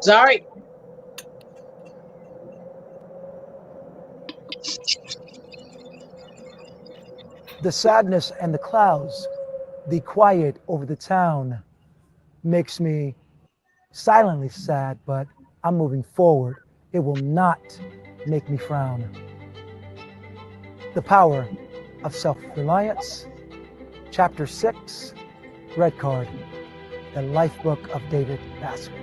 Sorry. The sadness and the clouds, the quiet over the town makes me silently sad, but I'm moving forward. It will not make me frown. The power of self-reliance, chapter 6, red card, the life book of David Bascom.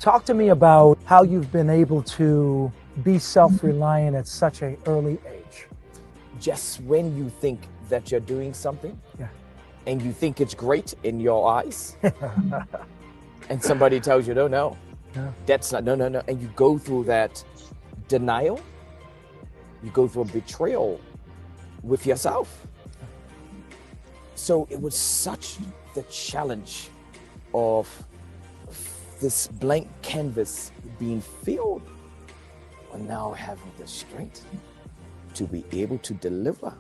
Talk to me about how you've been able to be self-reliant at such an early age. Just when you think that you're doing something, Yeah. and you think it's great in your eyes, and somebody tells you, no, Yeah. that's not, no, and you go through that denial, you go through a betrayal with yourself. So it was such the challenge of this blank canvas being filled, and now having the strength to be able to deliver.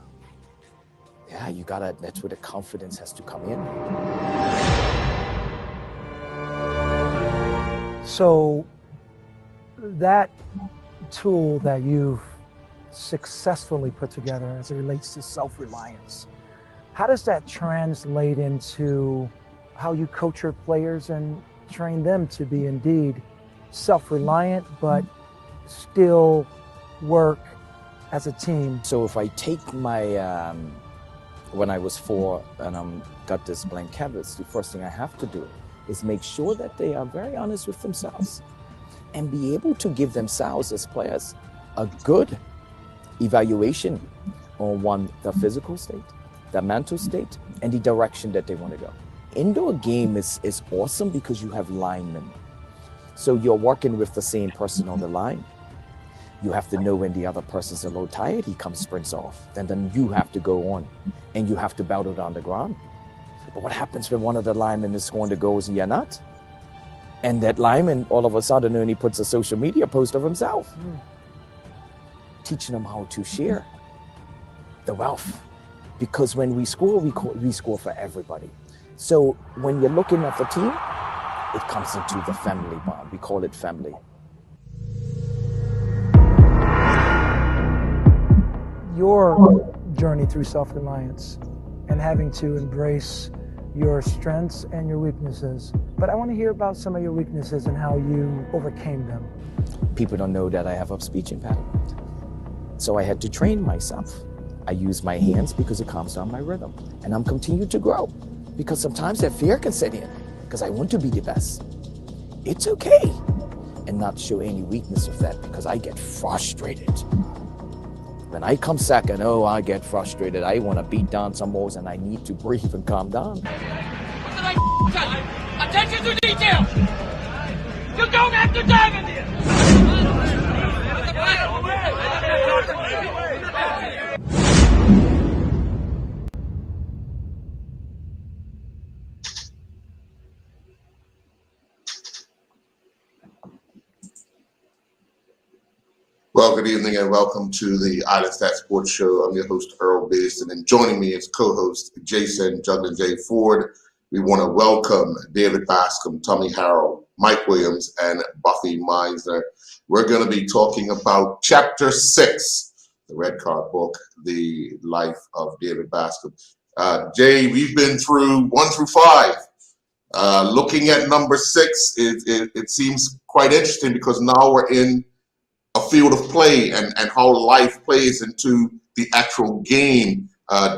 Yeah, that's where the confidence has to come in. So that tool that you've successfully put together as it relates to self-reliance, how does that translate into how you coach your players and train them to be indeed self-reliant, but still work as a team? So if I take my, when I was 4 and got this blank canvas, the first thing I have to do is make sure that they are very honest with themselves and be able to give themselves as players a good evaluation on the physical state, the mental state, and the direction that they want to go. Indoor game is awesome because you have linemen. So you're working with the same person on the line. You have to know when the other person's a little tired, he comes sprints off. Then you have to go on and you have to battle down the ground. But what happens when one of the linemen is scoring the goals and you're not? And that lineman all of a sudden only puts a social media post of himself. Teaching them how to share the wealth. Because when we score, we score for everybody. So when you're looking at the team, it comes into the family bond. We call it family. Your journey through self-reliance and having to embrace your strengths and your weaknesses. But I want to hear about some of your weaknesses and how you overcame them. People don't know that I have a speech impediment. So I had to train myself. I use my hands because it calms down my rhythm. And I'm continuing to grow because sometimes that fear can set in because I want to be the best. It's okay. And not show any weakness of that because I get frustrated. When I come second, I get frustrated. I want to beat down some balls and I need to breathe and calm down. What did I tell you? Attention to detail! You don't have to dive in there! Well, good evening and welcome to the Island Stat Sports Show. I'm your host, Earl Beaston, and joining me is co-host Jason Juggling J. Ford. We want to welcome David Bascom, Tommy Harrell, Mike Williams, and Buffy Meisner. We're going to be talking about Chapter 6, the Red Card book, The Life of David Bascom. Jay, we've been through 1 through 5. Looking at number 6, it seems quite interesting because now we're in a field of play and how life plays into the actual game.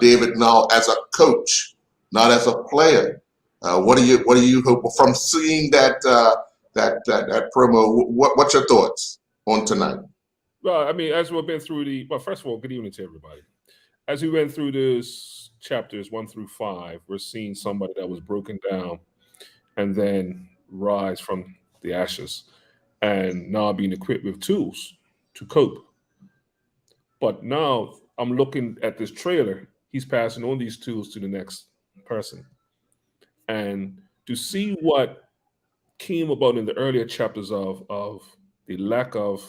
David, now as a coach, not as a player, what do you hope from seeing that promo? What's your thoughts on tonight? Well, I mean, as we've been through first of all, good evening to everybody. As we went through this chapters 1 through 5, we're seeing somebody that was broken down and then rise from the ashes, and now being equipped with tools to cope. But now I'm looking at this trailer, he's passing on these tools to the next person. And to see what came about in the earlier chapters of the lack of,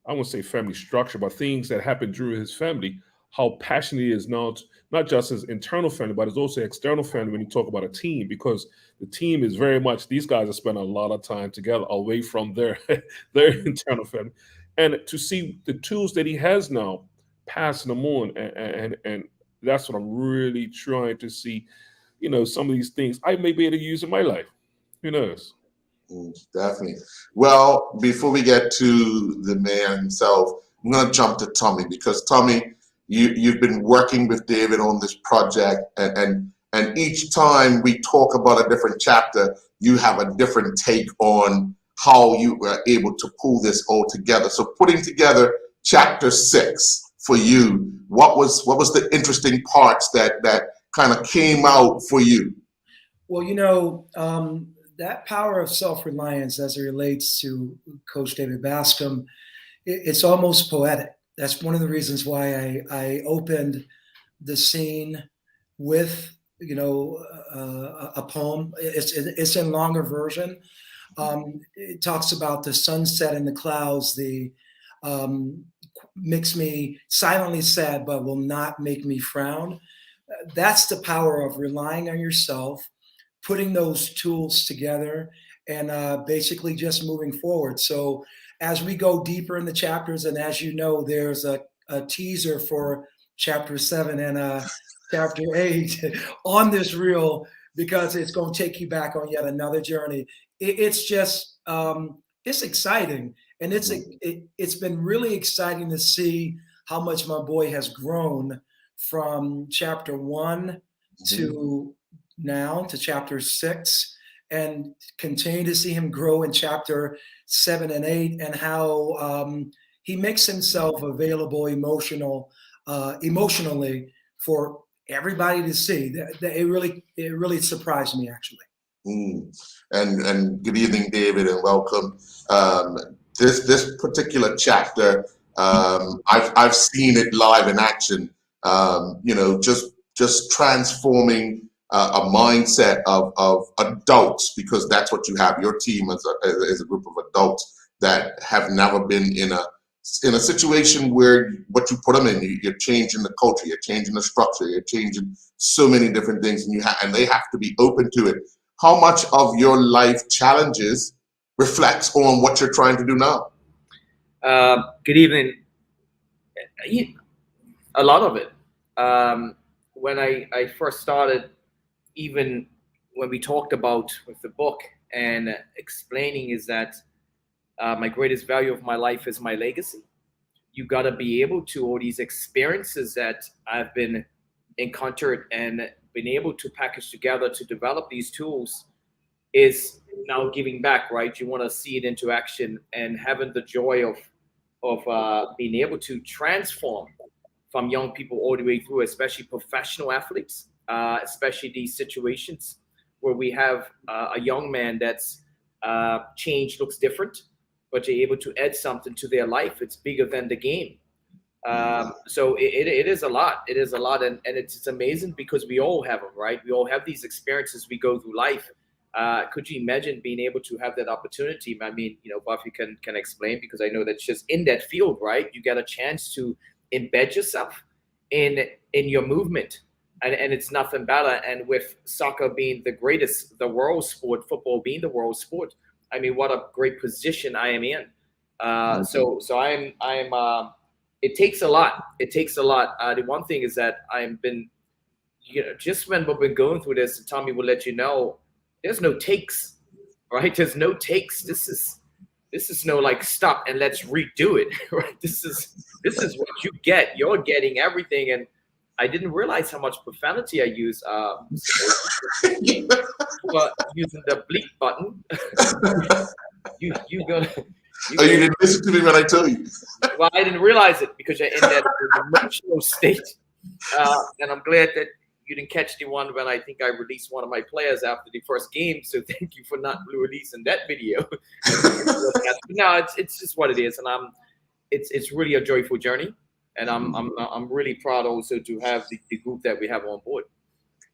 I won't say family structure, but things that happened during his family, how passionate he is not just his internal family, but it's also external family when you talk about a team, because the team is very much, these guys have spent a lot of time together away from their internal family. And to see the tools that he has now, passing them on, and that's what I'm really trying to see. Some of these things I may be able to use in my life. Who knows? Definitely. Well, before we get to the man himself, I'm going to jump to Tommy, because Tommy, you've been working with David on this project, and each time we talk about a different chapter, you have a different take on how you were able to pull this all together. So putting together chapter 6 for you, what was the interesting parts that kind of came out for you? Well, that power of self-reliance as it relates to Coach David Bascom, it's almost poetic. That's one of the reasons why I opened the scene with, a poem. It's in longer version. It talks about the sunset and the clouds, makes me silently sad, but will not make me frown. That's the power of relying on yourself, putting those tools together, and basically just moving forward. So as we go deeper in the chapters, and as you know, there's a teaser for chapter 7 and chapter 8 on this reel, because it's going to take you back on yet another journey. It's just, it's exciting. And it's been really exciting to see how much my boy has grown from chapter 1 to now to chapter 6, and continue to see him grow in chapter 7 and 8, and how he makes himself available emotionally for everybody to see. It really surprised me, actually. And good evening, David, and welcome. This particular chapter, I've seen it live in action. Just transforming a mindset of adults, because that's what you have. Your team is a group of adults that have never been in a situation where what you put them in, you're changing the culture, you're changing the structure, you're changing so many different things, and they have to be open to it. How much of your life challenges reflects on what you're trying to do now? Good evening. A lot of it. When I first started, even when we talked about with the book and explaining, is that my greatest value of my life is my legacy. You got to be able to, all these experiences that I've been encountered and been able to package together to develop these tools, is now giving back, right? You want to see it into action, and having the joy of being able to transform from young people all the way through, especially professional athletes, especially these situations where we have a young man that's change looks different, but you're able to add something to their life. It's bigger than the game. So it is a lot. It is a lot. And it's amazing, because we all have them, right? We all have these experiences we go through life. Could you imagine being able to have that opportunity? I mean, Buffy can explain, because I know that's just in that field, right? You get a chance to embed yourself in your movement, and it's nothing better. And with soccer being the greatest, the world sport, football being the world sport, I mean, what a great position I am in. So I'm it takes a lot. It takes a lot. The one thing is that I've been, just when we've been going through this, Tommy will let you know, there's no takes, right? There's no takes. This is no like stop and let's redo it, right? This is what you get. You're getting everything. And I didn't realize how much profanity I use. Using the bleep button. you didn't listen to me when I told you. Well, I didn't realize it, because you're in that emotional state, and I'm glad that you didn't catch the one when I think I released one of my players after the first game. So thank you for not releasing that video. No, it's just what it is, and it's really a joyful journey, and I'm really proud also to have the group that we have on board.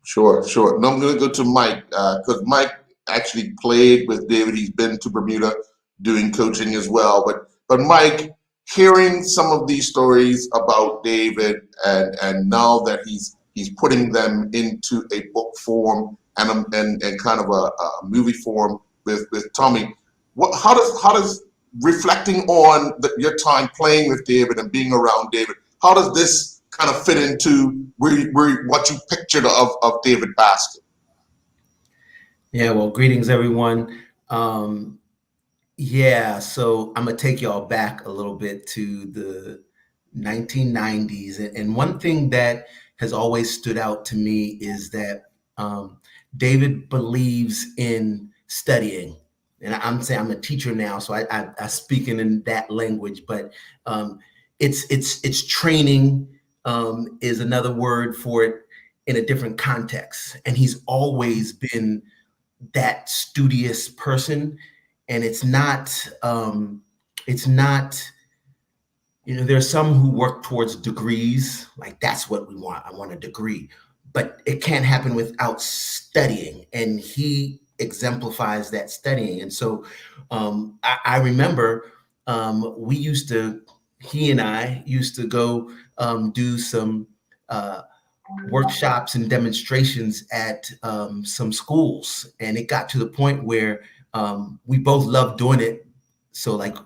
Sure. Now I'm going to go to Mike, because Mike actually played with David. He's been to Bermuda doing coaching as well. But Mike, hearing some of these stories about David, and now that he's putting them into a book form and kind of a movie form with Tommy, how does reflecting on your time playing with David and being around David, how does this kind of fit into what you pictured of David Bascom? Yeah, well, greetings, everyone. Yeah, so I'm gonna take y'all back a little bit to the 1990s, and one thing that has always stood out to me is that David believes in studying, and I'm saying I'm a teacher now, so I speak in that language, but it's training is another word for it in a different context, and he's always been that studious person. And it's not, there's some who work towards degrees, like that's what we want. I want a degree, but it can't happen without studying. And he exemplifies that studying. And so I remember he and I used to go do some workshops and demonstrations at some schools. And it got to the point where we both loved doing it. So like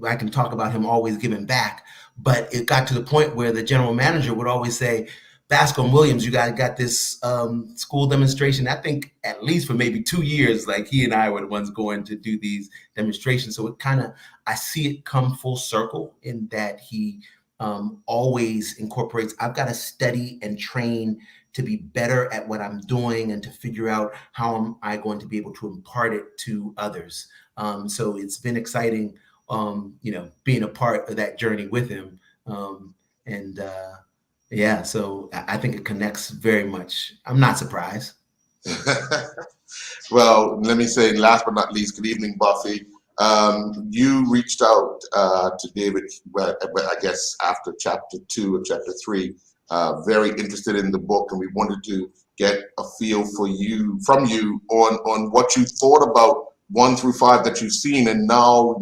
I can talk about him always giving back, but it got to the point where the general manager would always say, Bascom Williams, you guys got this school demonstration. I think at least for maybe 2 years, like he and I were the ones going to do these demonstrations. So it kind of, I see it come full circle in that he always incorporates, I've got to study and train to be better at what I'm doing and to figure out how am I going to be able to impart it to others. So it's been exciting, being a part of that journey with him. Yeah, so I think it connects very much. I'm not surprised. Well, let me say, last but not least, good evening, Buffy. You reached out to David, I guess after chapter 2 or chapter 3, very interested in the book, and we wanted to get a feel from you on what you thought about 1 through 5 that you've seen, and now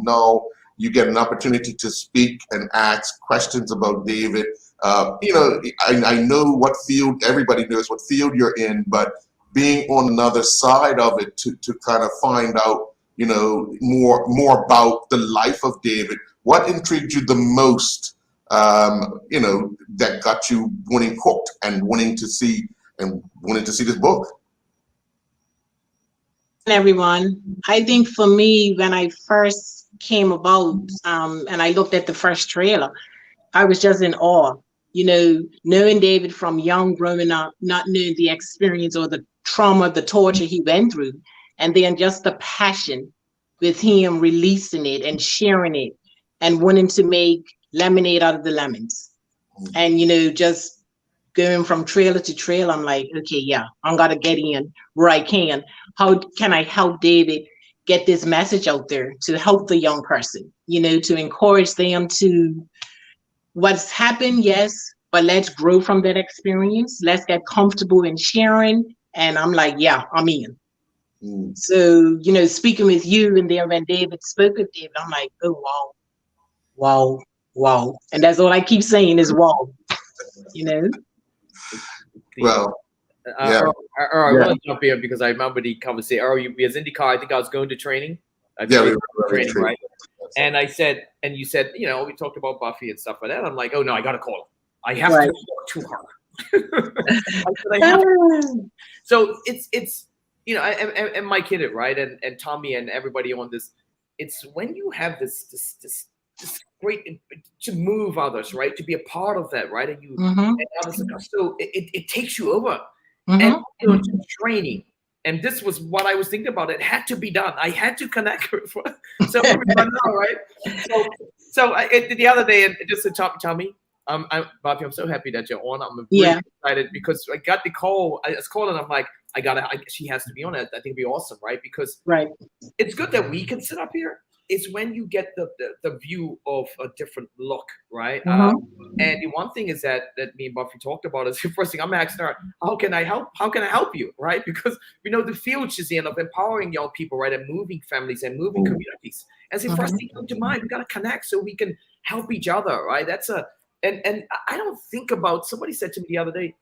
you get an opportunity to speak and ask questions about David. I know what field, everybody knows what field you're in, but being on another side of it to kind of find out, more about the life of David. What intrigued you the most, that got you wanting hooked and wanting to see this book? Everyone, I think for me, when I first came about and I looked at the first trailer, I was just in awe, knowing David from young growing up, not knowing the experience or the trauma, the torture he went through, and then just the passion with him releasing it and sharing it and wanting to make lemonade out of the lemons. And, just going from trailer to trailer, I'm like, okay, yeah, I'm gonna get in where I can. How can I help David get this message out there to help the young person, to encourage them to what's happened, yes, but let's grow from that experience. Let's get comfortable in sharing. And I'm like, yeah, I'm in. So, speaking with you, and then when David spoke with David, I'm like, oh, wow. And that's all I keep saying is wow, Well, I want to jump in because I remember the conversation. Because IndyCar, I think I was going to training. We were training, right? And I said, and you said, we talked about Buffy and stuff like that. I'm like, oh no, I got to call him. I have to work too hard. So it's and Mike hit it right, and Tommy and everybody on this. It's when you have this great to move others, right? To be a part of that, right? And you and others, so it takes you over and to training. And this was what I was thinking about. It had to be done. I had to connect with so right. So the other day, and just to Tommy. Bobby, I'm so happy that you're on. I'm really excited because I got the call. I was calling. I'm like, she has to be on it. I think it'd be awesome, right? Because it's good that we can sit up here, it's when you get the view of a different look, right? Mhm. And the one thing is that me and Buffy talked about is the first thing I'm asking her, how can I help? How can I help you, right? Because we know the field, Shazam, of empowering young people, right, and moving families and moving communities. As the first thing come to mind, we gotta connect so we can help each other, right? And I don't think about. Somebody said to me the other day,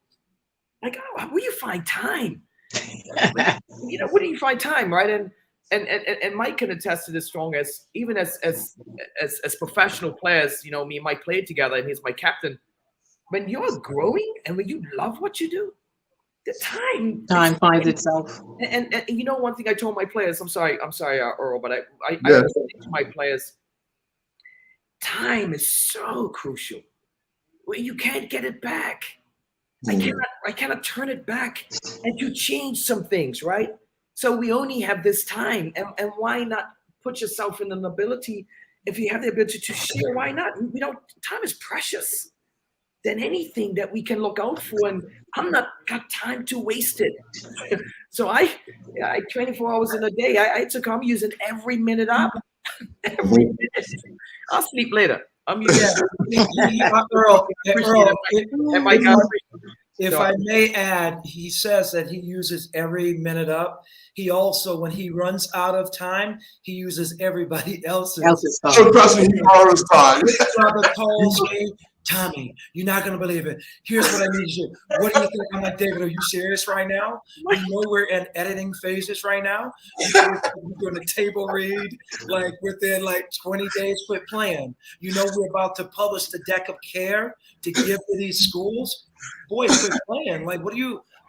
like, oh, where do you find time? Where do you find time, right? And Mike can attest to this strong as even as professional players, me and Mike played together and he's my captain. When you're growing and when you love what you do, the time finds itself. And one thing I told my players, I'm sorry, Earl, but I always think to my players, time is so crucial. Well, you can't get it back. I cannot turn it back and to change some things, right? So we only have this time, and why not put yourself in an ability? If you have the ability to share, why not? Time is precious than anything that we can look out for, and I'm not got time to waste it. So I 24 hours in a day. I'm using every minute up. Every minute. I'll sleep later. I'm using Earl, if So- I may add, he says that he uses every minute up. He also, when he runs out of time, he uses everybody else's. So trust me, he borrows time. His brother calls me, Tommy, you're not going to believe it. Here's what I need you to do. What do you think? I'm like, David, are you serious right now? You know we're in editing phases right now. We're doing a table read, like within like 20 days, quit playing. You know we're about to publish the deck of care to give to these schools. Boy, quit playing. Like,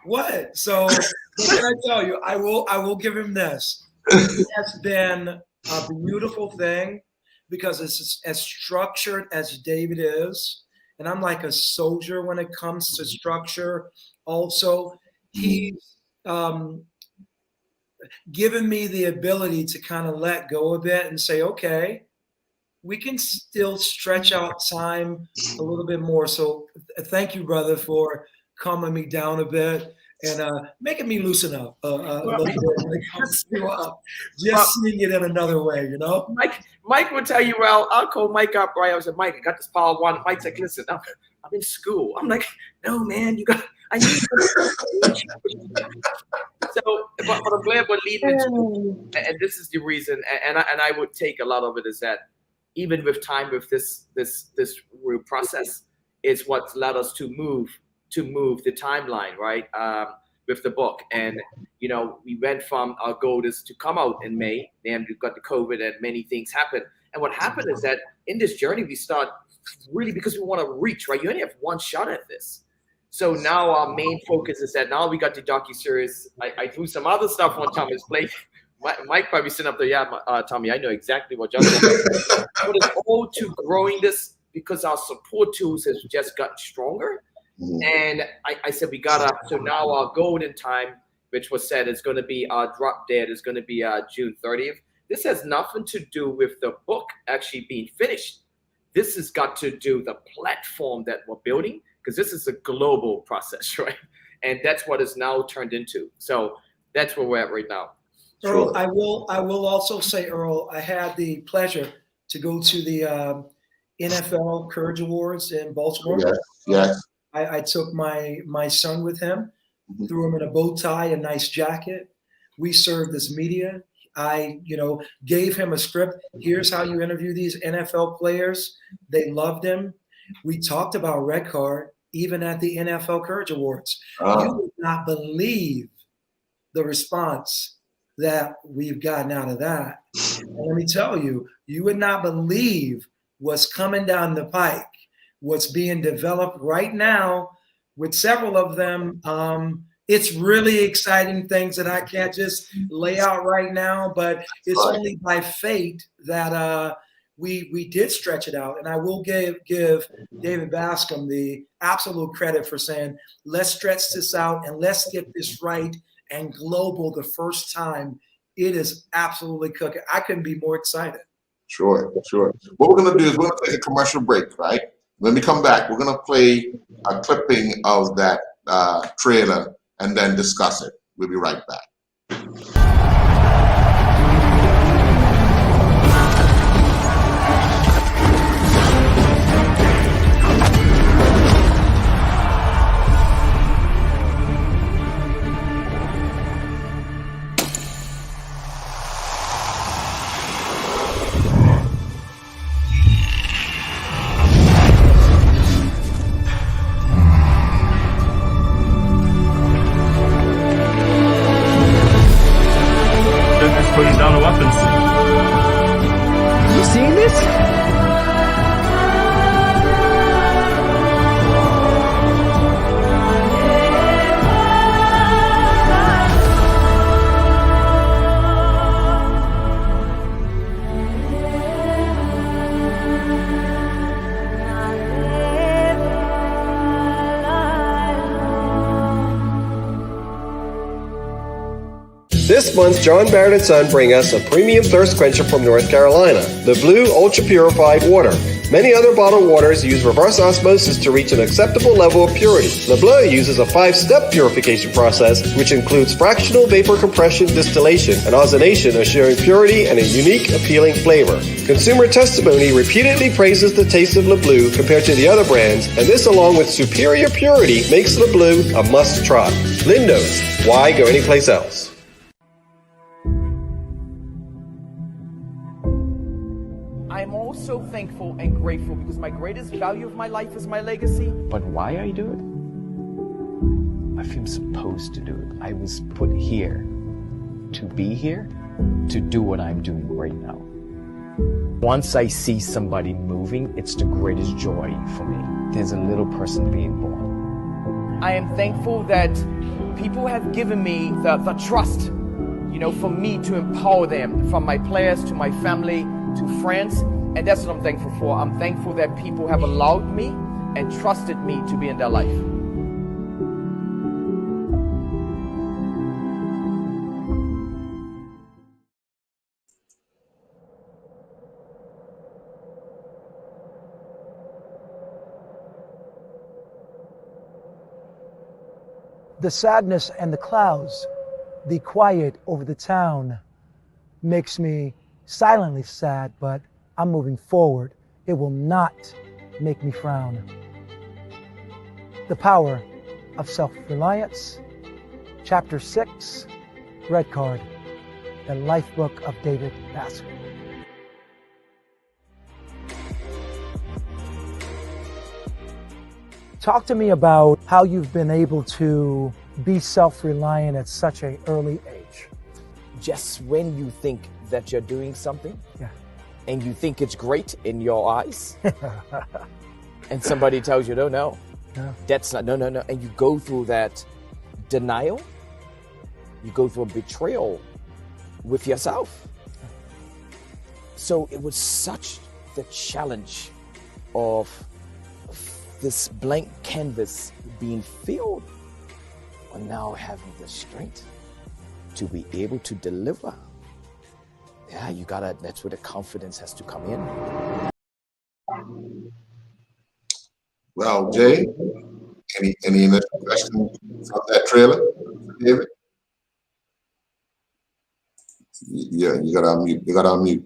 what? So what can I tell you? I will give him this. It has been a beautiful thing because it's as structured as David is. And I'm like a soldier when it comes to structure. Also, he's given me the ability to kind of let go a bit and say, okay, we can still stretch out time a little bit more. So thank you, brother, for calming me down a bit and making me loosen up a little bit when it comes to just seeing it in another way, Mike will tell you, well, I'll call Mike up, right? I was like, Mike, I got this power one. Mike's like, listen, I'm in school. I'm like, no, man, I need to. So, but I'm glad we're leading into, and this is the reason, and I would take a lot of it is that even with time, with this real process, is what's led us to move the timeline, right? With the book, and we went from our goal is to come out in May, and we've got the COVID and many things happen. And what happened is that in this journey, we start really because we want to reach, right? You only have one shot at this. So now our main focus is that now we got the docuseries. I threw some other stuff on Tommy's plate. Mike probably sitting up there, yeah, Tommy, I know exactly what you're talking about. But it's all to growing this because our support tools has just gotten stronger. And I said we gotta. So now our golden time, which was said, is going to be our drop dead is going to be June 30th. This has nothing to do with the book actually being finished. This has got to do the platform that we're building because this is a global process, right? And that's what it's now turned into. So that's where we're at right now. Earl, I will also say, Earl, I had the pleasure to go to the NFL Courage Awards in Baltimore. Yes. I took my son with him, threw him in a bow tie, a nice jacket. We served as media. I, gave him a script. Here's how you interview these NFL players. They loved him. We talked about Red Card even at the NFL Courage Awards. You would not believe the response that we've gotten out of that. And let me tell you, you would not believe what's coming down the pike. What's being developed right now with several of them. It's really exciting things that I can't just lay out right now, but it's only by fate that we did stretch it out. And I will give David Bascom the absolute credit for saying, let's stretch this out and let's get this right and global the first time. It is absolutely cooking. I couldn't be more excited. Sure. What we're going to do is we're going to take a commercial break, right? When we come back, we're going to play a clipping of that trailer and then discuss it. We'll be right back. lot of weapons. You seeing this? This month, John Barrett & Son bring us a premium thirst quencher from North Carolina, the Blue Ultra Purified Water. Many other bottled waters use reverse osmosis to reach an acceptable level of purity. Le Bleu uses a 5-step purification process, which includes fractional vapor compression, distillation, and ozonation, assuring purity and a unique, appealing flavor. Consumer testimony repeatedly praises the taste of Le Bleu compared to the other brands, and this, along with superior purity, makes Le Bleu a must-try. Lynn knows. Why go anyplace else? I'm also thankful and grateful because my greatest value of my life is my legacy. But why I do it? I feel supposed to do it. I was put here to be here, to do what I'm doing right now. Once I see somebody moving, it's the greatest joy for me. There's a little person being born. I am thankful that people have given me the trust, for me to empower them, from my players to my family to friends. And that's what I'm thankful for. I'm thankful that people have allowed me and trusted me to be in their life. The sadness and the clouds, the quiet over the town makes me silently sad, but I'm moving forward. It will not make me frown. The Power of Self-Reliance, Chapter 6, Red Card, the Life Book of David Bascom. Talk to me about how you've been able to be self-reliant at such an early age. Just when you think that you're doing something, Yeah. and you think it's great in your eyes, and somebody tells you, no, that's not, no, and you go through that denial, you go through a betrayal with yourself. So it was such the challenge of this blank canvas being filled, and now having the strength to be able to deliver. Yeah, that's where the confidence has to come in. Well, Jay, any initial questions from that trailer, David? Yeah, you got to unmute.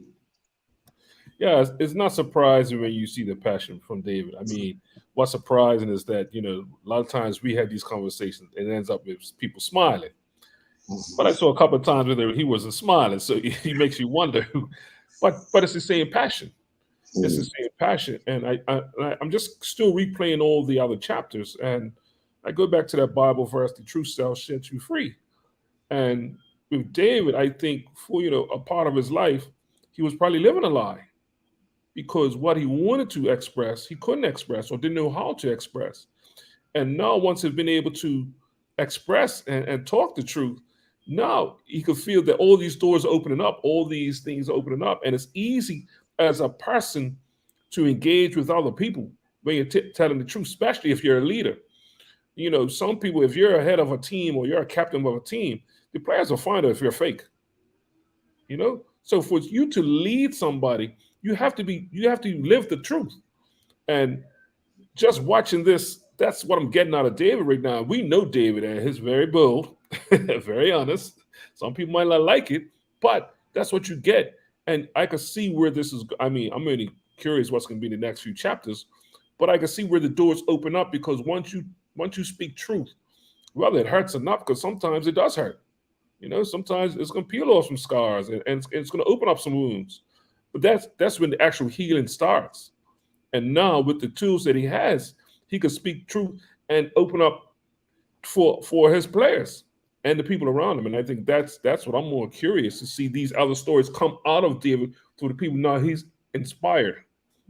Yeah, it's not surprising when you see the passion from David. I mean, what's surprising is that, a lot of times we have these conversations and it ends up with people smiling. But I saw a couple of times where he wasn't smiling, so he makes you wonder. But it's the same passion. It's the same passion, and I'm just still replaying all the other chapters, and I go back to that Bible verse: "The truth shall set you free." And with David, I think for a part of his life, he was probably living a lie, because what he wanted to express, he couldn't express or didn't know how to express. And now, once he's been able to express and talk the truth, now he could feel that all these doors are opening up, all these things are opening up, and it's easy as a person to engage with other people when you're telling the truth, especially if you're a leader. Some people, if you're a head of a team or you're a captain of a team, the players will find out if you're fake. So for you to lead somebody, you have to live the truth. And just watching this, that's what I'm getting out of David right now. We know David, and he's very bold, very honest. Some people might not like it, but that's what you get. And I can see where this is. I mean, I'm really curious what's going to be the next few chapters, but I can see where the doors open up, because once you speak truth, whether it hurts or not, because sometimes it does hurt. Sometimes it's going to peel off some scars and it's going to open up some wounds. But that's when the actual healing starts. And now with the tools that he has, he can speak truth and open up for his players. and the people around him. And I think that's what I'm more curious to see these other stories come out of David to the people. Now he's inspired.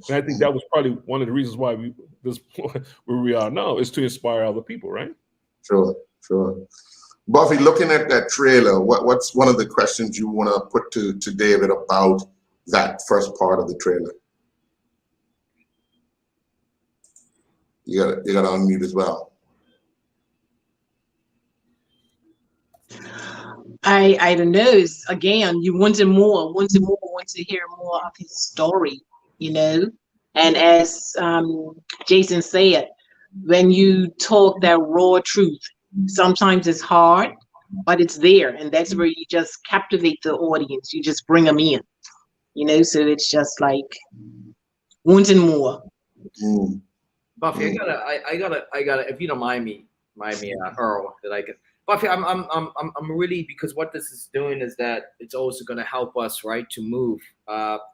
And I think that was probably one of the reasons why where we are now is to inspire other people, right? Sure. Buffy, looking at that trailer, what's one of the questions you want to put to David about that first part of the trailer? You got to unmute as well. I don't know. It's, again, you want to hear more of his story, you know. And as Jason said, when you talk that raw truth, sometimes it's hard, but it's there, and that's where you just captivate the audience. You just bring them in, you know. So it's just like wanting more. Buffy, I gotta. If you don't mind me, Earl, that I could. Buffy, I'm really, because what this is doing is that it's also going to help us, right, to move.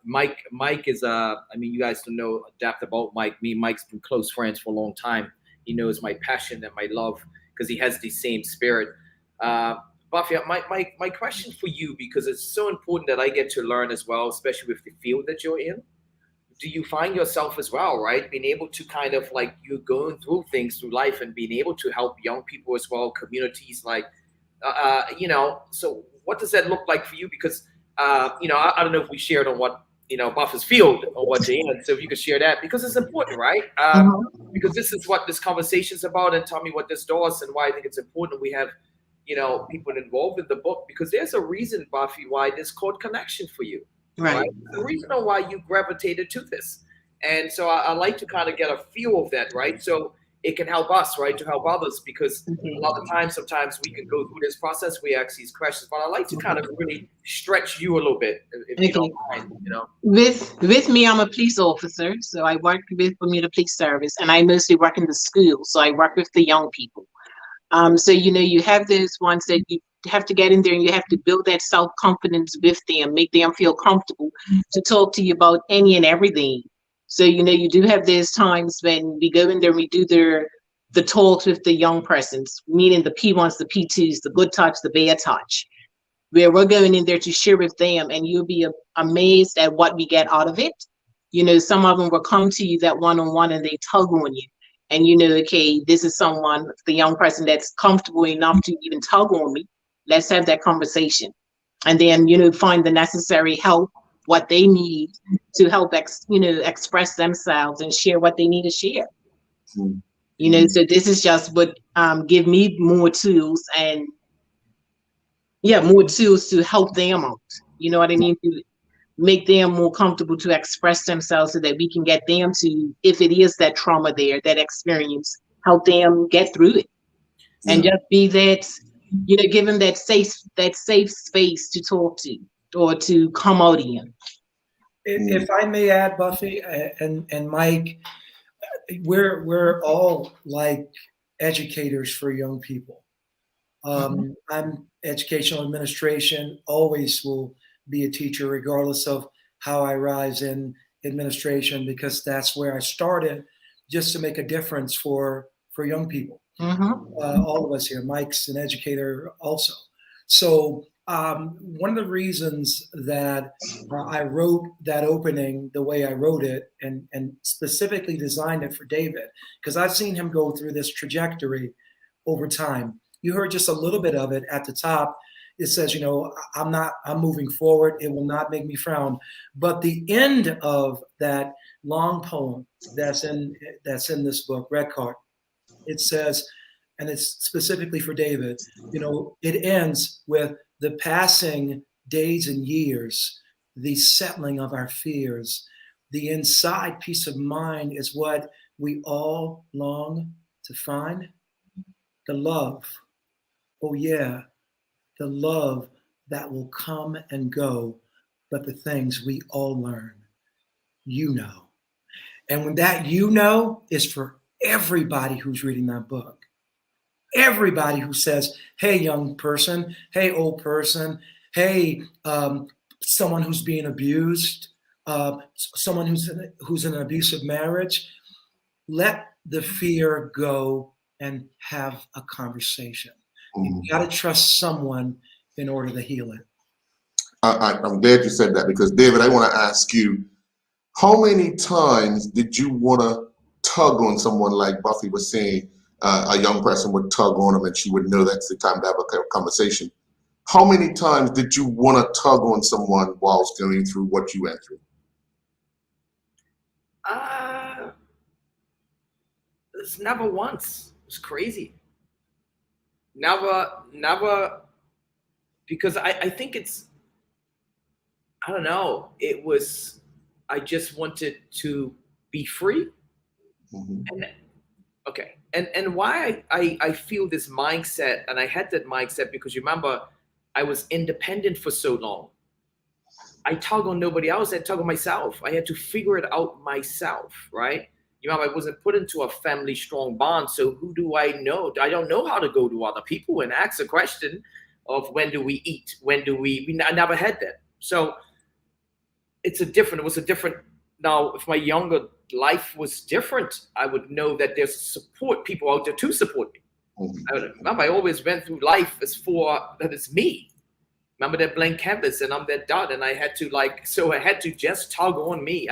Mike is I mean, you guys don't know adapt about Mike. Me and Mike's been close friends for a long time. He knows my passion and my love because he has the same spirit. Buffy, my question for you, because it's so important that I get to learn as well, especially with the field that you're in. Do you find yourself as well, right, being able to kind of like you're going through things through life and being able to help young people as well, communities like, you know, so what does that look like for you? Because, you know, I don't know if we shared on what, you know, Buff's field or what you're in. So if you could share that, because it's important, right? Because this is what this conversation is about, and tell me what this does and why I think it's important we have, you know, people involved in the book, because there's a reason, Buffy, why this called Connection for you. Right. The reason why you gravitated to this. And so I like to kind of get a feel of that, right? So it can help us, right, to help others, because a lot of times, sometimes we can go through this process, we ask these questions, but I like to kind of really stretch you a little bit, if you don't mind, you know. With me, I'm a police officer, so I work with Bermuda Police Service, and I mostly work in the schools, so I work with the young people. So, you know, you have those ones that you have to get in there and you have to build that self-confidence with them, make them feel comfortable to talk to you about any and everything. So, you know, you do have those times when we go in there and we do the talks with the young persons, meaning the P1s, the P2s, the good touch, the bad touch, where we're going in there to share with them, and you'll be amazed at what we get out of it. You know, some of them will come to you that one-on-one and they tug on you. And you know, okay, this is someone, the young person that's comfortable enough to even tug on me. Let's have that conversation. And then, you know, find the necessary help, what they need to help, express themselves and share what they need to share. You know, so this is just what give me more tools and, yeah, more tools to help them out. You know what I mean? To make them more comfortable to express themselves so that we can get them to, if it is that trauma there, that experience, help them get through it. And just be that, you know, give them that safe space to talk to or to come out in. If I may add, Buffy and Mike, we're all like educators for young people. I'm educational administration, always will be a teacher regardless of how I rise in administration, because that's where I started, just to make a difference for young people. All of us here. Mike's an educator also. So one of the reasons that I wrote that opening the way I wrote it and specifically designed it for David, because I've seen him go through this trajectory over time. You heard just a little bit of it at the top. It says, you know, I'm moving forward. It will not make me frown. But the end of that long poem that's in this book, Red Card, it says, and it's specifically for David, you know, it ends with the passing days and years, the settling of our fears, the inside peace of mind is what we all long to find. The love, oh yeah, the love that will come and go, but the things we all learn, you know. And when that you know is for everybody who's reading that book. Everybody who says, hey, young person, hey, old person, hey, someone who's being abused, someone who's in an abusive marriage, let the fear go and have a conversation. You got to trust someone in order to heal it. I'm glad you said that, because David, I want to ask you, how many times did you want to tug on someone, like Buffy was saying, a young person would tug on them and she would know that's the time to have a conversation? How many times did you want to tug on someone whilst going through what you went through? It's never once. It's crazy. Never, because I think it's, I don't know. It was, I just wanted to be free. And okay. And why I feel this mindset, and I had that mindset because you remember I was independent for so long. I tug on nobody else, I tug on myself. I had to figure it out myself, right? You know, I wasn't put into a family strong bond. So who do I know? I don't know how to go to other people and ask a question of when do we eat? I never had that. So it was a different, now if my younger life was different, I would know that there's support, people out there to support me. I always went through life as for that it's me. Remember that blank canvas and I'm that dot, and I had to just tug on me.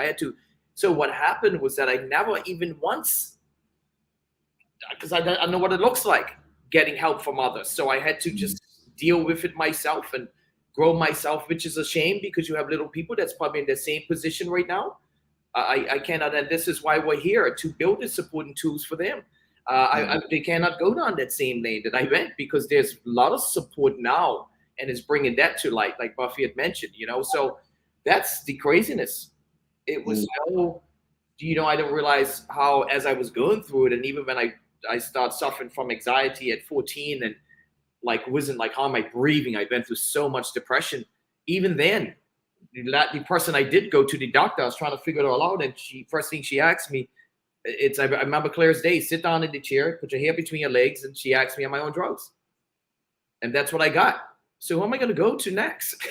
So what happened was that I never even once, because I know what it looks like getting help from others. So I had to just deal with it myself and grow myself, which is a shame because you have little people that's probably in the same position right now. I cannot, and this is why we're here, to build the supporting tools for them. They cannot go down that same lane that I went, because there's a lot of support now and it's bringing that to light, like Buffy had mentioned, you know. So that's the craziness. It was so, you know, I didn't realize how, as I was going through it, and even when I started suffering from anxiety at 14 and like wasn't like, how am I breathing? I went through so much depression. Even then, the person I did go to, the doctor, I was trying to figure it all out, and first thing she asked me, I remember clear as day, sit down in the chair, put your hair between your legs, and she asked me, am I on drugs? And that's what I got. So who am I going to go to next?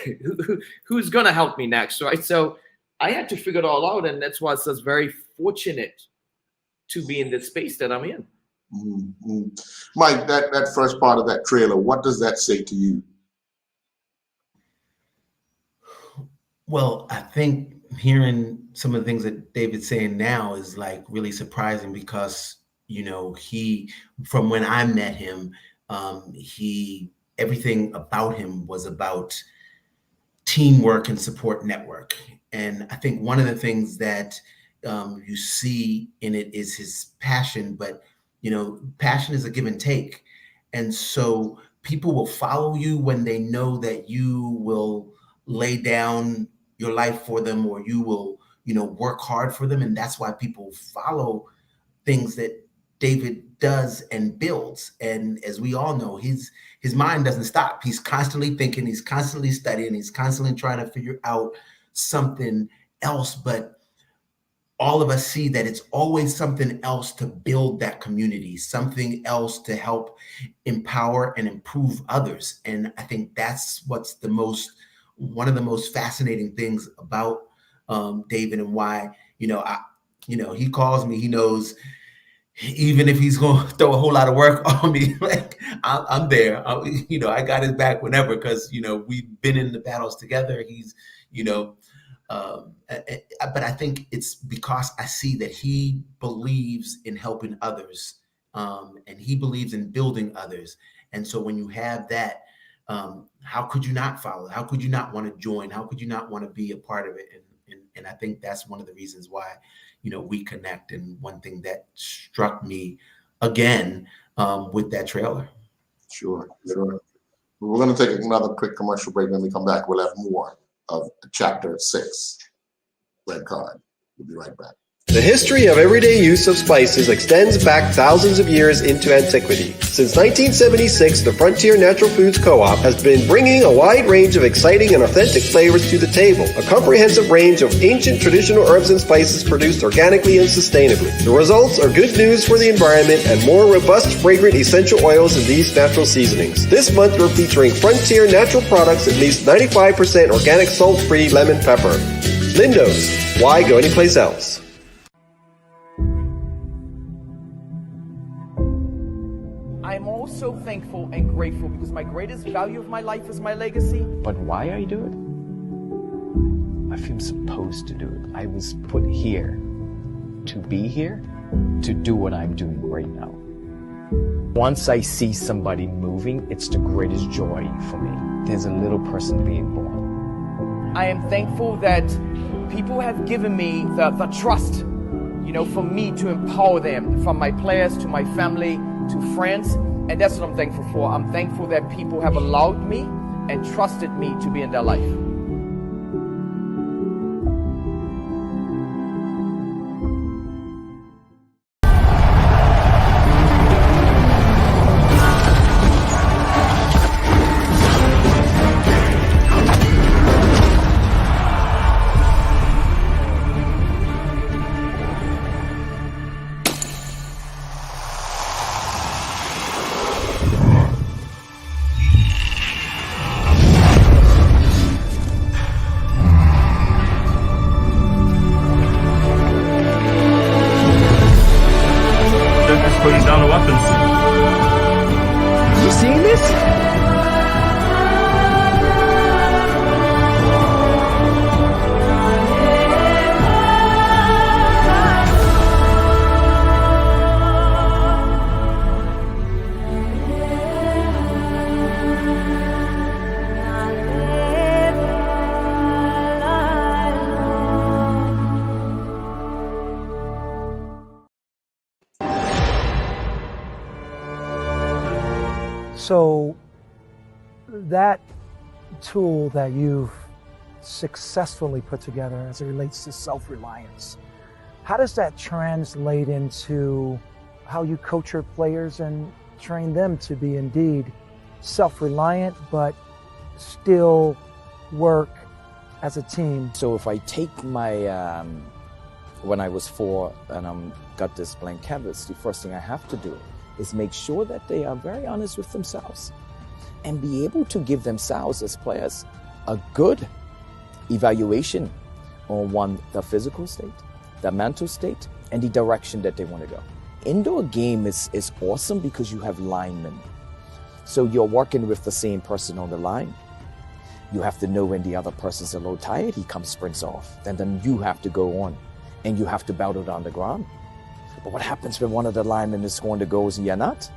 Who's going to help me next, right? So I had to figure it all out, and that's why I was very fortunate to be in this space that I'm in. Mike, that first part of that trailer, what does that say to you? Well, I think hearing some of the things that David's saying now is like really surprising, because, you know, from when I met him, everything about him was about teamwork and support network. And I think one of the things that you see in it is his passion, but, you know, passion is a give and take. And so people will follow you when they know that you will lay down your life for them, or you will, you know, work hard for them. And that's why people follow things that David does and builds. And as we all know, his mind doesn't stop. He's constantly thinking, he's constantly studying, he's constantly trying to figure out something else. But all of us see that it's always something else to build that community, something else to help empower and improve others. And I think that's what's one of the most fascinating things about David, and why, you know, he calls me, he knows, even if he's going to throw a whole lot of work on me, like I'm there. I got his back whenever, because, you know, we've been in the battles together. He's, you know, but I think it's because I see that he believes in helping others, and he believes in building others. And so when you have that, how could you not follow? How could you not want to join? How could you not want to be a part of it? And I think that's one of the reasons why, you know, we connect. And one thing that struck me again with that trailer. Sure. We're going to take another quick commercial break. When we come back, we'll have more of chapter 6, Red Card. We'll be right back. The history of everyday use of spices extends back thousands of years into antiquity. Since 1976, the Frontier Natural Foods Co-op has been bringing a wide range of exciting and authentic flavors to the table. A comprehensive range of ancient traditional herbs and spices produced organically and sustainably. The results are good news for the environment and more robust, fragrant essential oils in these natural seasonings. This month, we're featuring Frontier Natural Products, at least 95% organic salt-free lemon pepper. Lindo's. Why go anyplace else? I'm also so thankful and grateful because my greatest value of my life is my legacy. But why I do it? I feel supposed to do it. I was put here to be here, to do what I'm doing right now. Once I see somebody moving, it's the greatest joy for me. There's a little person being born. I am thankful that people have given me the trust, for me to empower them, from my players to my family to friends. And that's what I'm thankful for. I'm thankful that people have allowed me and trusted me to be in their life. Putting down the weapons. You seeing this? So that tool that you've successfully put together as it relates to self-reliance, how does that translate into how you coach your players and train them to be indeed self-reliant, but still work as a team? So if I take my, when I was 4 and got this blank canvas, the first thing I have to do is make sure that they are very honest with themselves and be able to give themselves as players a good evaluation on the physical state, the mental state, and the direction that they want to go. Indoor game is awesome because you have linemen. So you're working with the same person on the line. You have to know when the other person's a little tired, he comes sprints off. And then you have to go on and you have to battle down the ground. But what happens when one of the linemen is scoring the goals and you're not?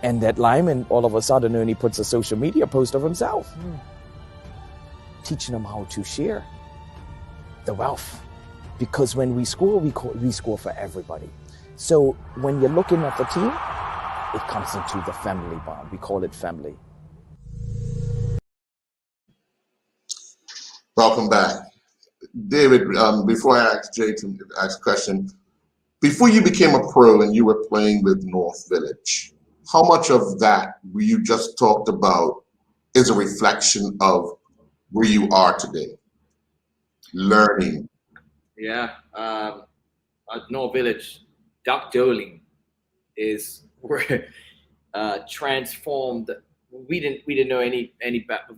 And that lineman all of a sudden only puts a social media post of himself. Teaching them how to share the wealth. Because when we score, we score for everybody. So when you're looking at the team, it comes into the family bond. We call it family. Welcome back. David, before I ask Jay to ask a question, before you became a pro and you were playing with North Village, how much of that you just talked about is a reflection of where you are today? Learning. Yeah, at North Village, Doc Doling is where transformed. We didn't know any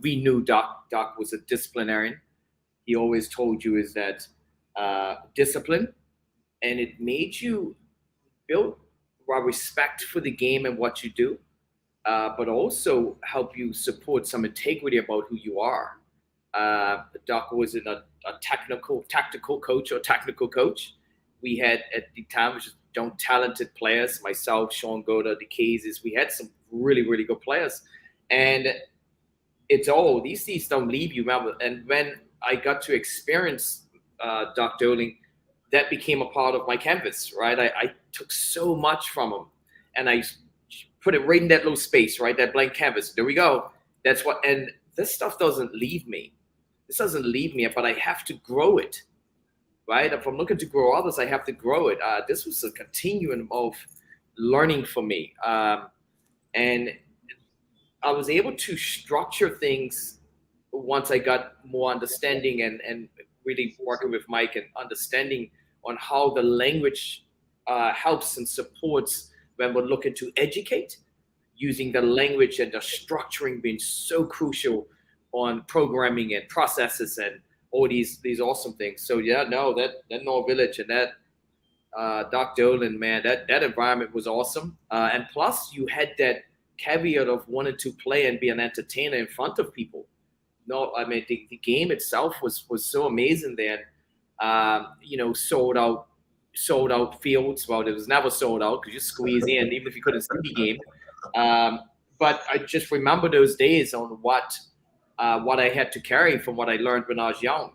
we knew Doc was a disciplinarian. He always told you is that discipline, and it made you build respect for the game and what you do, but also help you support some integrity about who you are. Doc wasn't a tactical coach or technical coach. We had at the time just talented players, myself, Sean Goda, the Cases. We had some really, really good players. And it's all, these things don't leave you. And when I got to experience Doc Doling, that became a part of my canvas, right? I took so much from him and I put it right in that little space, right? That blank canvas. There we go. That's what, and this stuff doesn't leave me. This doesn't leave me, but I have to grow it, right? If I'm looking to grow others, I have to grow it. This was a continuum of learning for me. And I was able to structure things once I got more understanding and really working with Mike and understanding on how the language helps and supports when we're looking to educate, using the language and the structuring being so crucial on programming and processes and all these awesome things. So yeah, no, that North Village and that Doc Dolan, man, that environment was awesome. And plus you had that caveat of wanting to play and be an entertainer in front of people. No, I mean the game itself was so amazing then. Sold out fields. Well, it was never sold out because you squeeze in even if you couldn't see the game. But I just remember those days on what I had to carry from what I learned when I was young.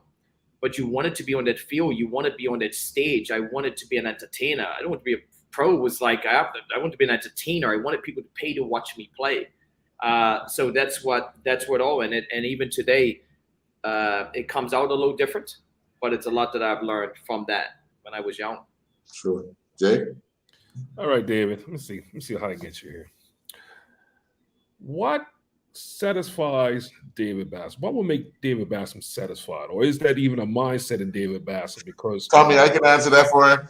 But you wanted to be on that field. You wanted to be on that stage. I wanted to be an entertainer. I don't want to be a pro. Was like I want to be an entertainer. I wanted people to pay to watch me play. So that's what all in it. And even today, it comes out a little different, but it's a lot that I've learned from that when I was young. Sure. Jay? All right, David. Let me see how I get you here. What satisfies David Bassam? What will make David Bassam satisfied? Or is that even a mindset in David Bassam? Because Tommy, I can answer that for him.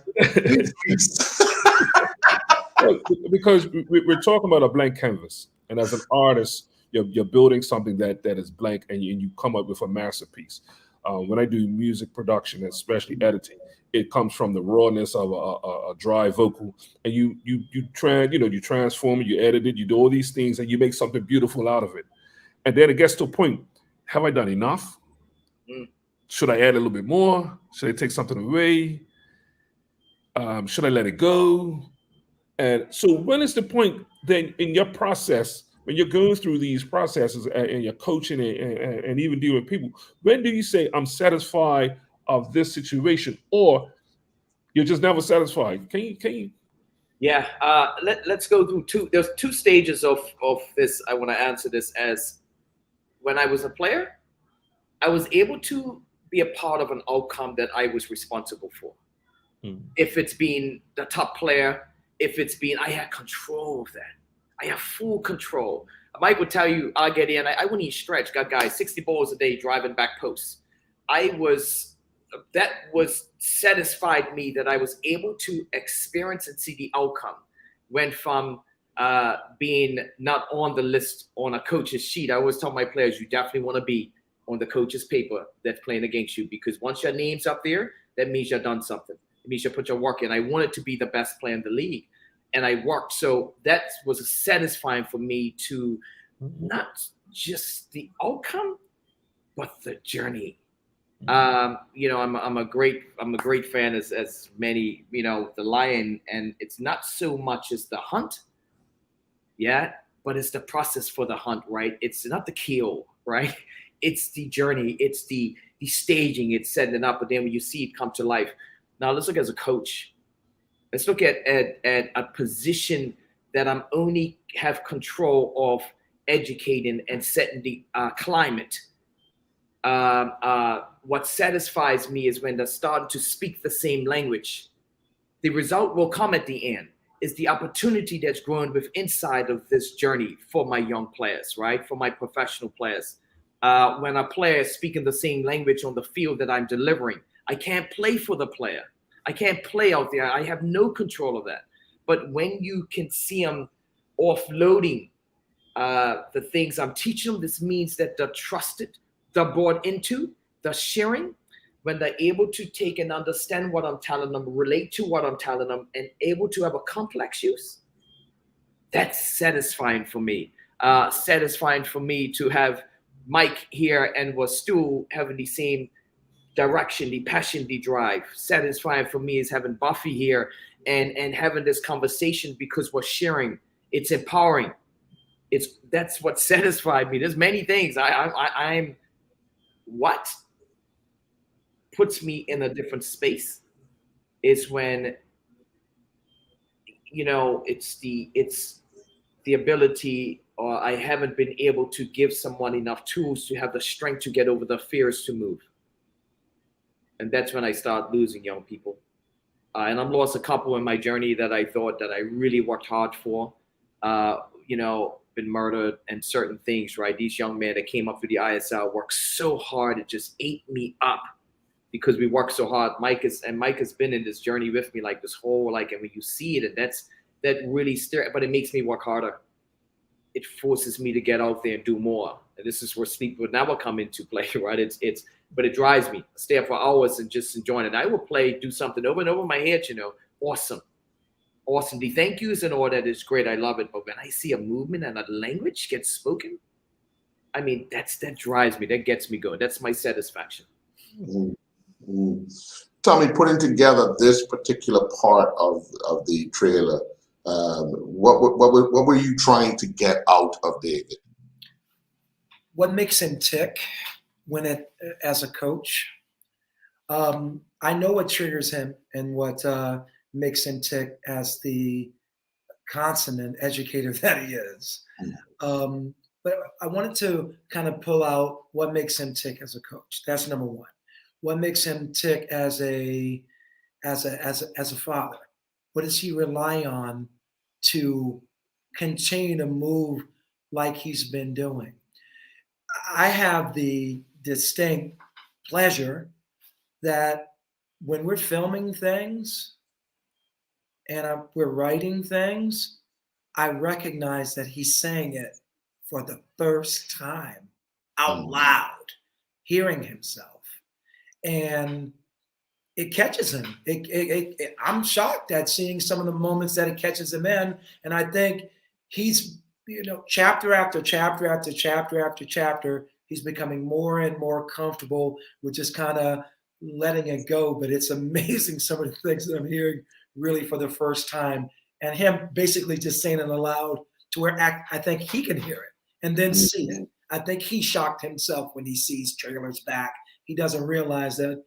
Because we're talking about a blank canvas. And as an artist, you're building something that is blank, and you come up with a masterpiece. When I do music production, especially editing, it comes from the rawness of a dry vocal, and you transform it, you edit it, you do all these things, and you make something beautiful out of it. And then it gets to a point: have I done enough? Should I add a little bit more? Should I take something away? Should I let it go? And so, when is the point then in your process, when you're going through these processes and you're coaching and even dealing with people, when do you say, I'm satisfied of this situation, or you're just never satisfied? Can you? Yeah, let's go through there's two stages of this. I want to answer this as when I was a player, I was able to be a part of an outcome that I was responsible for. If it's being the top player, if it's being, I had control of that. I have full control. Mike would tell you, I get in, I wouldn't even stretch. Got guys 60 balls a day driving back posts. That was satisfied me that I was able to experience and see the outcome. Went from being not on the list on a coach's sheet. I always tell my players, you definitely want to be on the coach's paper that's playing against you, because once your name's up there, that means you've done something. It means you put your work in. I wanted to be the best player in the league, and I worked. So that was satisfying for me to not just the outcome, but the journey. I'm a great fan as many, the lion, and it's not so much as the hunt, but it's the process for the hunt, right? It's not the kill, right? It's the journey, it's the staging, it's setting it up, but then when you see it come to life. Now let's look as a coach. Let's look at a position that I'm only have control of educating and setting the climate. What satisfies me is when they're starting to speak the same language. The result will come at the end. Is the opportunity that's growing with inside of this journey for my young players, right? For my professional players. When a player is speaking the same language on the field that I'm delivering, I can't play for the player. I can't play out there. I have no control of that. But when you can see them offloading the things I'm teaching them, this means that they're trusted, they're bought into, they're sharing. When they're able to take and understand what I'm telling them, relate to what I'm telling them, and able to have a complex use, that's satisfying for me. Satisfying for me to have Mike here and was Stu having the same direction, the passion, the drive. Satisfying for me is having Buffy here and having this conversation because we're sharing. It's empowering. That's what satisfied me. There's many things. I'm what puts me in a different space is when it's the ability, or I haven't been able to give someone enough tools to have the strength to get over the fears to move. And that's when I start losing young people. And I've lost a couple in my journey that I thought that I really worked hard for, been murdered and certain things, right? These young men that came up through the ISL worked so hard, it just ate me up because we worked so hard. Mike has been in this journey with me, like this whole, and when you see it, and that really but it makes me work harder. It forces me to get out there and do more. And this is where sleep would never come into play, right? But it drives me. I stay up for hours and just enjoying it. I will do something over and over in my head, awesome. awesome. The thank yous and all that is great. I love it. But when I see a movement and a language gets spoken, I mean, that drives me. That gets me going. That's my satisfaction. Tommy, putting together this particular part of the trailer, what were you trying to get out of David? What makes him tick as a coach? I know what triggers him and what makes him tick as the consummate educator that he is. But I wanted to kind of pull out what makes him tick as a coach. That's number one. What makes him tick as a father? What does he rely on to continue to move like he's been doing? I have the distinct pleasure that when we're filming things and we're writing things, I recognize that he's saying it for the first time out loud, hearing himself. And it catches him. I'm shocked at seeing some of the moments that it catches him in. And I think he's, chapter after chapter after chapter after chapter, he's becoming more and more comfortable with just kind of letting it go. But it's amazing some of the things that I'm hearing really for the first time. And him basically just saying it aloud to where I think he can hear it and then see it. I think he shocked himself when he sees trailers back. He doesn't realize that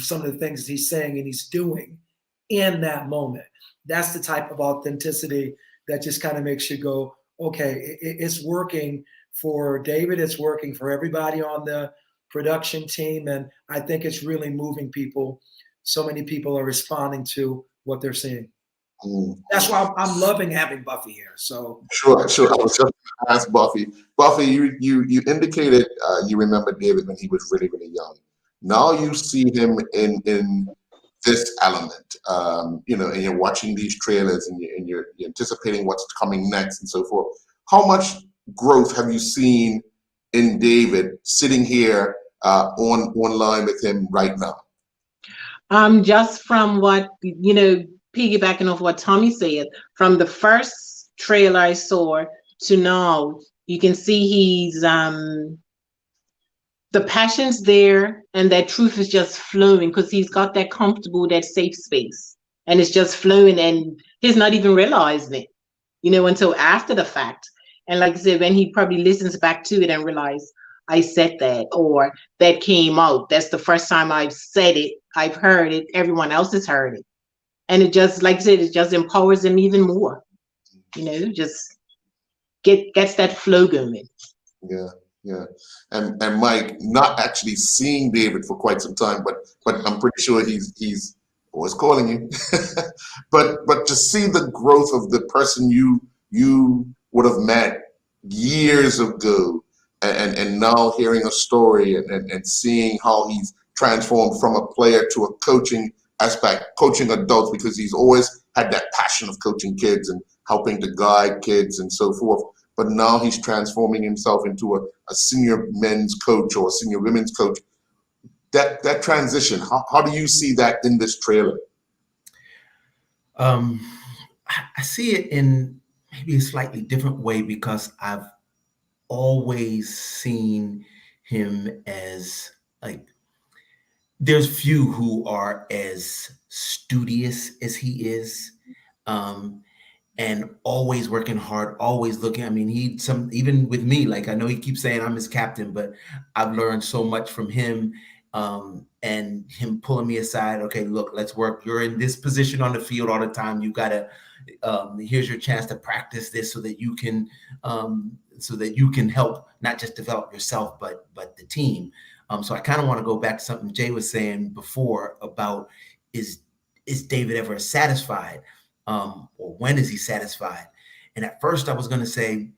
some of the things he's saying and he's doing in that moment. That's the type of authenticity that just kind of makes you go, okay, it's working for David. It's working for everybody on the production team. And I think it's really moving people. So many people are responding to what they're seeing. That's why I'm loving having Buffy here. So Sure. I was just going to ask Buffy. Buffy, you indicated you remember David when he was really, really young. Now you see him in this element, and you're watching these trailers and you're anticipating what's coming next and so forth. How much growth have you seen in David sitting here online with him right now? Just from what, piggybacking off what Tommy said, from the first trailer I saw to now, you can see he's the passion's there and that truth is just flowing because he's got that comfortable, that safe space, and it's just flowing and he's not even realizing it, until after the fact. And like I said, when he probably listens back to it and realizes I said that, or that came out, that's the first time I've said it, I've heard it, everyone else has heard it. And it just, like I said, it just empowers him even more, just gets that flow going. Yeah. And Mike, not actually seeing David for quite some time, but I'm pretty sure he's always calling you. but to see the growth of the person you would have met years ago, and now hearing a story and seeing how he's transformed from a player to a coaching aspect, coaching adults, because he's always had that passion of coaching kids and helping to guide kids and so forth. But now he's transforming himself into a senior men's coach or a senior women's coach. That transition, how do you see that in this trailer? I see it in maybe a slightly different way because I've always seen him as there's few who are as studious as he is. And always working hard, always looking. I mean, even with me, I know he keeps saying I'm his captain, but I've learned so much from him, and him pulling me aside. Okay, look, let's work. You're in this position on the field all the time. You gotta. Here's your chance to practice this so that you can help not just develop yourself, but the team. So I kind of want to go back to something Jay was saying before about is David ever satisfied? Or when is he satisfied? And at first I was going to say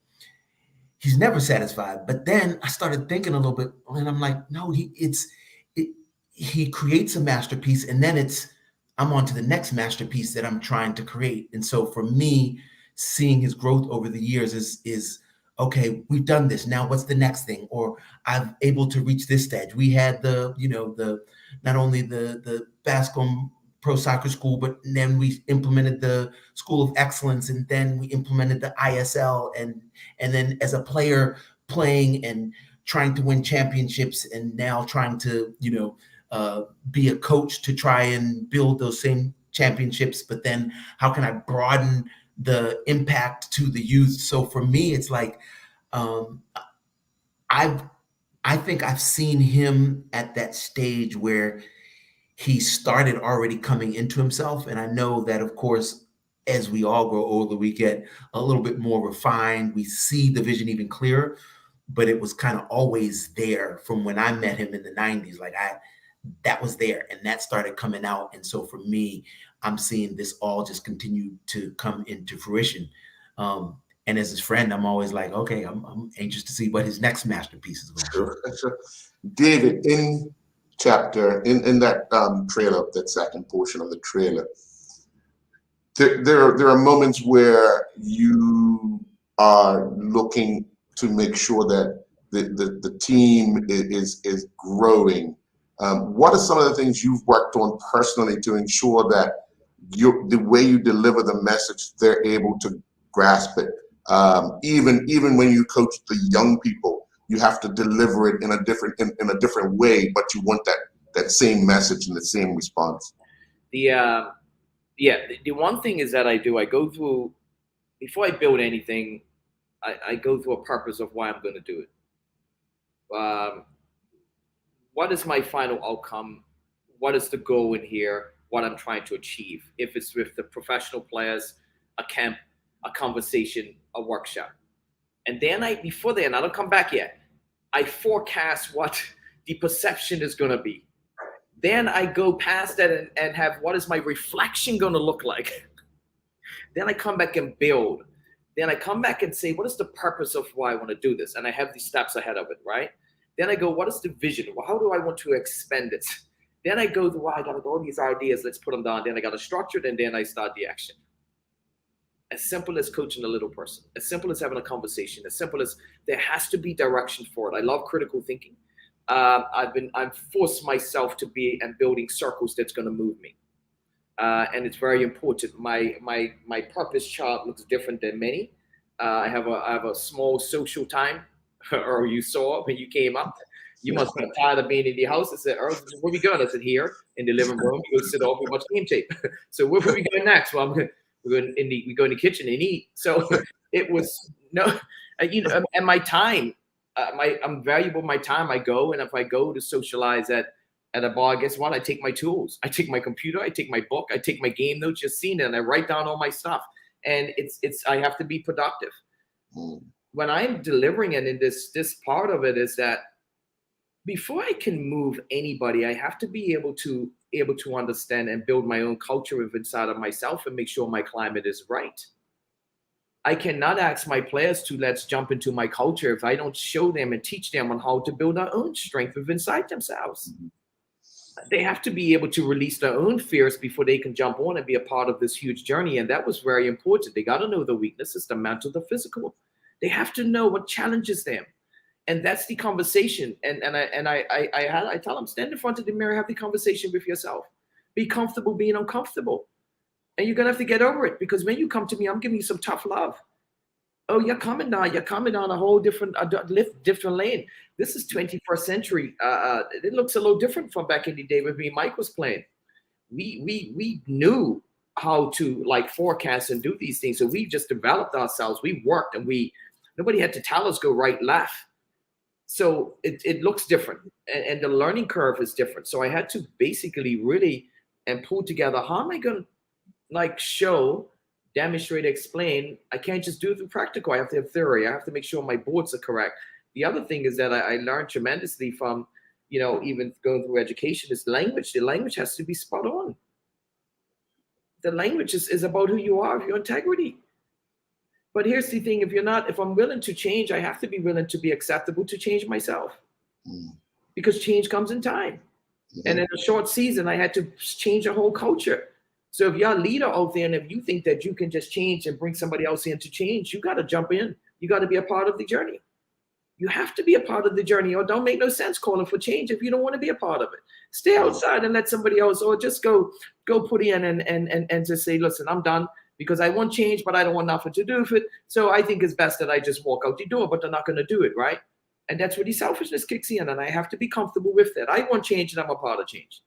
he's never satisfied, but then I started thinking a little bit, and I'm like, no, he creates a masterpiece, and then I'm on to the next masterpiece that I'm trying to create. And so for me, seeing his growth over the years is okay, we've done this. Now what's the next thing? Or I'm able to reach this stage. We had not only the Bascom pro soccer school, but then we implemented the School of Excellence, and then we implemented the ISL, and then as a player playing and trying to win championships, and now trying to be a coach to try and build those same championships. But then how can I broaden the impact to the youth? So for me, it's like I think I've seen him at that stage where he started already coming into himself. And I know that, of course, as we all grow older, we get a little bit more refined. We see the vision even clearer, but it was kind of always there from when I met him in the 90s. Like that was there, and that started coming out. And so for me, I'm seeing this all just continue to come into fruition. And as his friend, I'm always like, okay, I'm anxious to see what his next masterpiece is going to be. Sure. David, in that trailer, that second portion of the trailer, there are moments where you are looking to make sure that the team is growing. What are some of the things you've worked on personally to ensure that the way you deliver the message, they're able to grasp it? Even when you coach the young people, you have to deliver it in a different way, but you want that same message and the same response. The one thing is that I go through, before I build anything, I go through a purpose of why I'm going to do it. What is my final outcome? What is the goal in here? What I'm trying to achieve? If it's with the professional players, a camp, a conversation, a workshop. And then before then, I don't come back yet. I forecast what the perception is going to be. Then I go past that and have, what is my reflection going to look like? Then I come back and build. Then I come back and say, what is the purpose of why I want to do this? And I have these steps ahead of it, right? Then I go, what is the vision? Well, how do I want to expand it? Then I go, I got all these ideas, let's put them down. Then I got to structure it, and then I start the action. As simple as coaching a little person, as simple as having a conversation, as simple as there has to be direction for it. I love critical thinking. I've forced myself to be and building circles that's going to move me. And it's very important. My purpose chart looks different than many. I have a small social time, or you saw when you came up. You must have been tired of being in the house. I said, Earl, where we going? I said, here in the living room. We go sit off, we watch game tape. So where we going next? Well, we go in the kitchen and eat. So it was and my time, I'm valuable. My time, I go, and if I go to socialize at a bar, guess what? I take my tools. I take my computer. I take my book. I take my game notes. You've seen it, and I write down all my stuff. And I have to be productive. When I'm delivering it, in this part of it is that before I can move anybody, I have to be able to understand and build my own culture inside of myself and make sure my climate is right. I cannot ask my players to let's jump into my culture if I don't show them and teach them on how to build their own strength inside themselves. They have to be able to release their own fears before they can jump on and be a part of this huge journey. And that was very important. They got to know the weaknesses, the mental, the physical. They have to know what challenges them. And that's the conversation. And I tell them, stand in front of the mirror, have the conversation with yourself. Be comfortable being uncomfortable. And you're going to have to get over it, because when you come to me, I'm giving you some tough love. Oh, you're coming down a whole different lane. This is 21st century. It looks a little different from back in the day when me and Mike was playing. We knew how to forecast and do these things. So we just developed ourselves. We worked, and nobody had to tell us go right, left. So it looks different, and the learning curve is different. So I had to basically really pull together, how am I going to show, demonstrate, explain? I can't just do it through practical. I have to have theory. I have to make sure my boards are correct. The other thing is that I learned tremendously from, even going through education is language. The language has to be spot on. The language is about who you are, your integrity. But here's the thing, if I'm willing to change, I have to be willing to be acceptable to change myself. Because change comes in time. And in a short season, I had to change the whole culture. So if you're a leader out there, and if you think that you can just change and bring somebody else in to change, you got to jump in. You got to be a part of the journey. You have to be a part of the journey, or don't make no sense calling for change if you don't want to be a part of it. Stay outside and let somebody else, or just go put in and just say, listen, I'm done because I want change, but I don't want nothing to do with it. So I think it's best that I just walk out the door, but they're not going to do it, right? And that's where the selfishness kicks in, and I have to be comfortable with that. I want change, and I'm a part of change.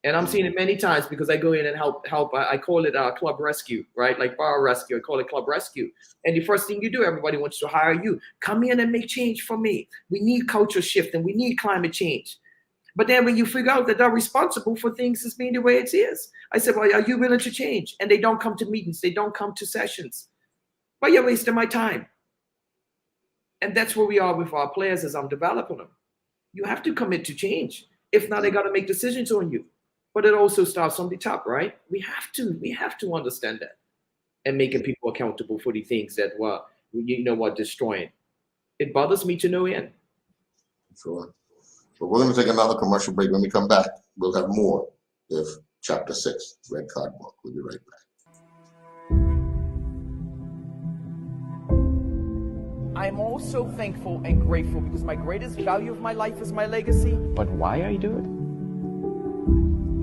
And I'm seeing it many times because I go in and help. I call it club rescue, right? Like bar rescue. I call it club rescue. And the first thing you do, everybody wants to hire you. Come in and make change for me. We need culture shift and we need climate change. But then when you figure out that they're responsible for things as being the way it is, I said, well, are you willing to change? And they don't come to meetings. They don't come to sessions. Well, you're wasting my time. And that's where we are with our players as I'm developing them. You have to commit to change. If not, they got to make decisions on you. But it also starts on the top, right? We have to understand that and making people accountable for the things that were destroying. It bothers me to no end. Sure. But we're going to take another commercial break. When we come back, we'll have more of Chapter 6, Red Card Book. We'll be right back. I'm also thankful and grateful because my greatest value of my life is my legacy. But why I do it?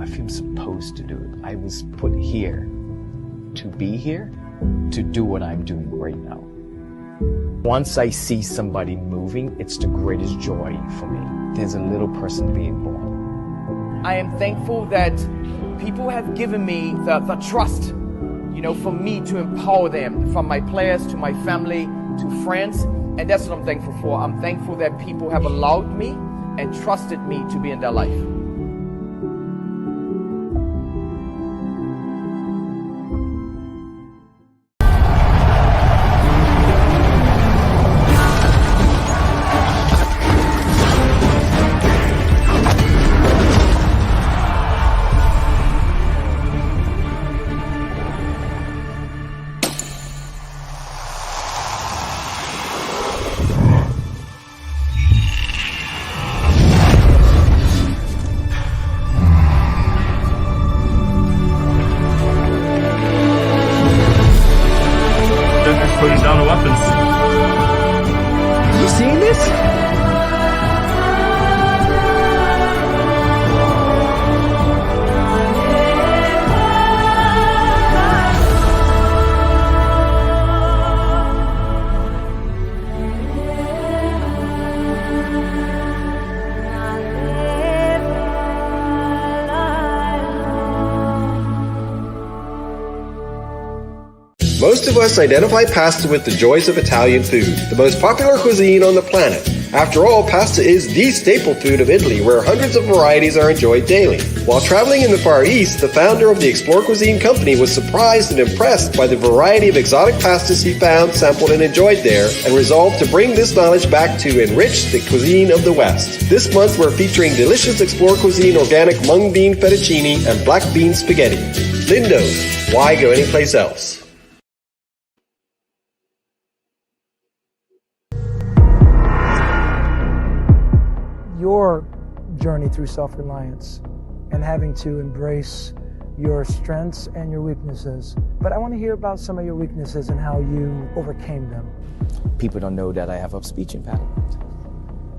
I feel supposed to do it. I was put here to be here, to do what I'm doing right now. Once I see somebody moving, it's the greatest joy for me. There's a little person being born. I am thankful that people have given me the trust, for me to empower them, from my players to my family to friends. And that's what I'm thankful for. I'm thankful that people have allowed me and trusted me to be in their life. Putting down the weapons. You seeing this? Most of us identify pasta with the joys of Italian food, the most popular cuisine on the planet. After all, pasta is the staple food of Italy, where hundreds of varieties are enjoyed daily. While traveling in the Far East, the founder of the Explore Cuisine company was surprised and impressed by the variety of exotic pastas he found, sampled, and enjoyed there, and resolved to bring this knowledge back to enrich the cuisine of the West. This month, we're featuring delicious Explore Cuisine organic mung bean fettuccine and black bean spaghetti. Lindo's, why go anyplace else? Your journey through self-reliance and having to embrace your strengths and your weaknesses. But I want to hear about some of your weaknesses and how you overcame them. People don't know that I have a speech impediment.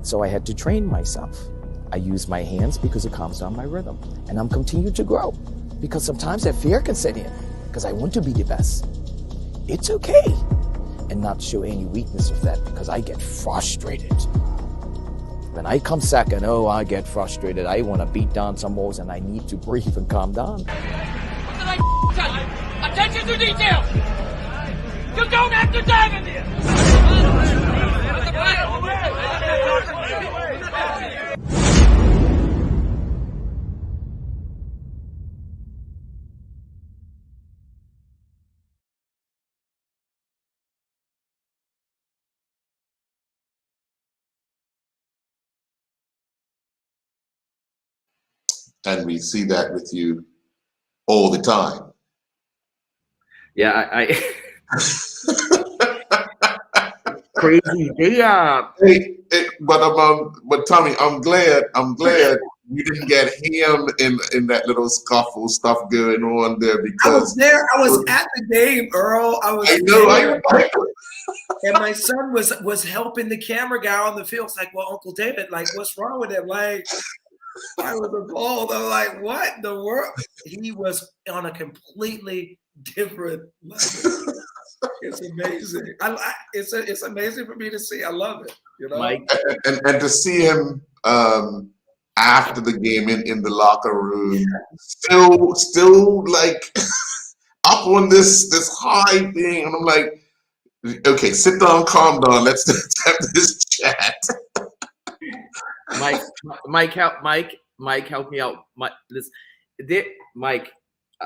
So I had to train myself. I use my hands because it calms down my rhythm. And I'm continuing to grow because sometimes that fear can set in because I want to be the best. It's okay. And not show any weakness of that because I get frustrated. When I come second, I get frustrated. I want to beat down some walls and I need to breathe and calm down. What did I tell you? Attention to detail! You don't have to dive in there! And we see that with you all the time. Yeah, I crazy. But Tommy, I'm glad you didn't get him in that little scuffle stuff going on there I because was there. I was at the game, Earl. I was I know. there. I And my son was helping the camera guy on the field. It's like, well, Uncle David, like, what's wrong with him? Like, I was appalled. I'm like, what in the world? He was on a completely different level. It's amazing. It's amazing for me to see. I love it. You know, Mike. and to see him after the game in the locker room, still like up on this high thing, and I'm like, okay, sit down, calm down. Let's have this chat. Mike, help me out. Mike,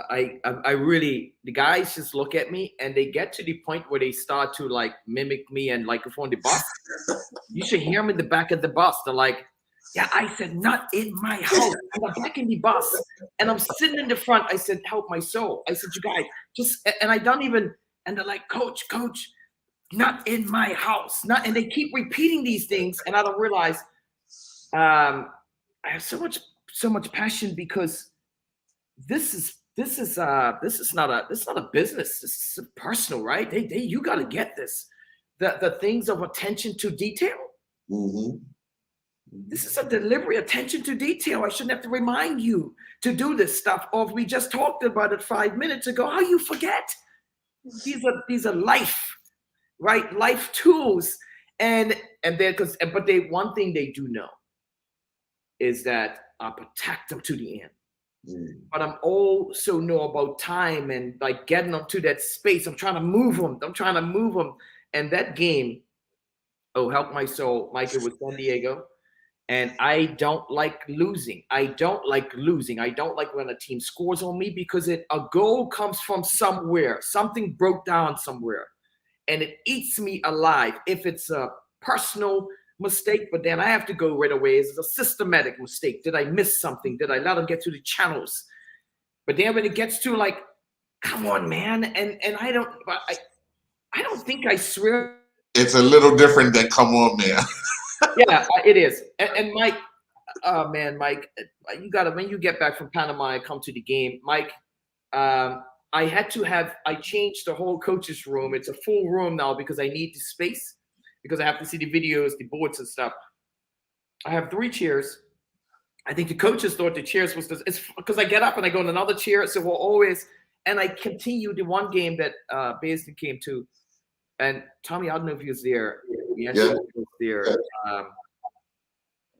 I really, the guys just look at me and they get to the point where they start to like mimic me and like on the bus. You should hear them in the back of the bus. They're like, yeah, I said, not in my house. I'm back in the bus and I'm sitting in the front. I said, help my soul. I said, you guys just, and I don't even, and they're like, coach, not in my house. And they keep repeating these things. And I don't realize I have so much passion because this is not a business. This is personal, right? You got to get this. The things of attention to detail. Mm-hmm. This is a deliberate attention to detail. I shouldn't have to remind you to do this stuff. Or if we just talked about it 5 minutes ago, how you forget? These are life, right? Life tools. And then but one thing they do know is that I protect them to the end. But I'm also know about time and like getting them to that space. I'm trying to move them. And that game, oh, help my soul, Mike, it was San Diego. And I don't like losing. I don't like when a team scores on me because a goal comes from somewhere. Something broke down somewhere. And it eats me alive. If it's a personal mistake, but then I have to go right away. Is it a systematic mistake? Did I miss something? Did I let them get to the channels? But then when it gets to like, come on, man, and I don't think I swear. It's a little different than come on, man. Yeah, it is. And Mike, oh man, Mike, you gotta when you get back from Panama and come to the game, Mike. I changed the whole coach's room. It's a full room now because I need the space. Because I have to see the videos, the boards and stuff. I have 3 chairs. I think the coaches thought the chairs was it's because I get up and I go in another chair. So we'll always, and I continue the one game that Basden came to. And Tommy, I don't know if he was there. Yes, he was there.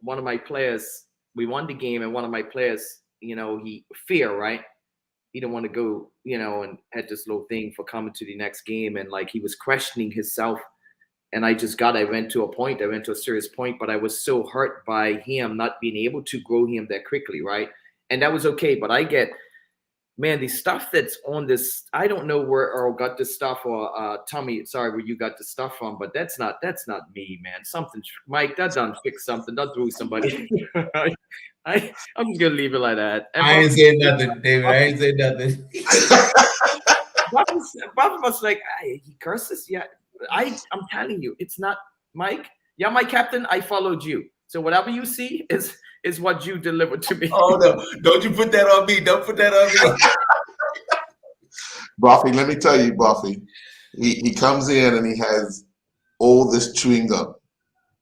One of my players, we won the game, and one of my players, fear, right? He didn't want to go, and had this little thing for coming to the next game. And like he was questioning himself. And I went to a serious point, but I was so hurt by him not being able to grow him that quickly, right? And that was okay. But I get, man, the stuff that's on this, I don't know where Earl got this stuff or Tommy, sorry, where you got the stuff from, but that's not me, man. Something, Mike, that done fix something, that threw somebody. I'm just gonna leave it like that. And I ain't saying nothing, David. I ain't saying nothing. Bob was like, hey, he curses, yeah. I'm telling you, it's not Mike. Yeah, my captain, I followed you. So whatever you see is what you delivered to me. Oh no, don't you put that on me. Don't put that on me. Buffy, let me tell you, Buffy, he comes in and he has all this chewing gum,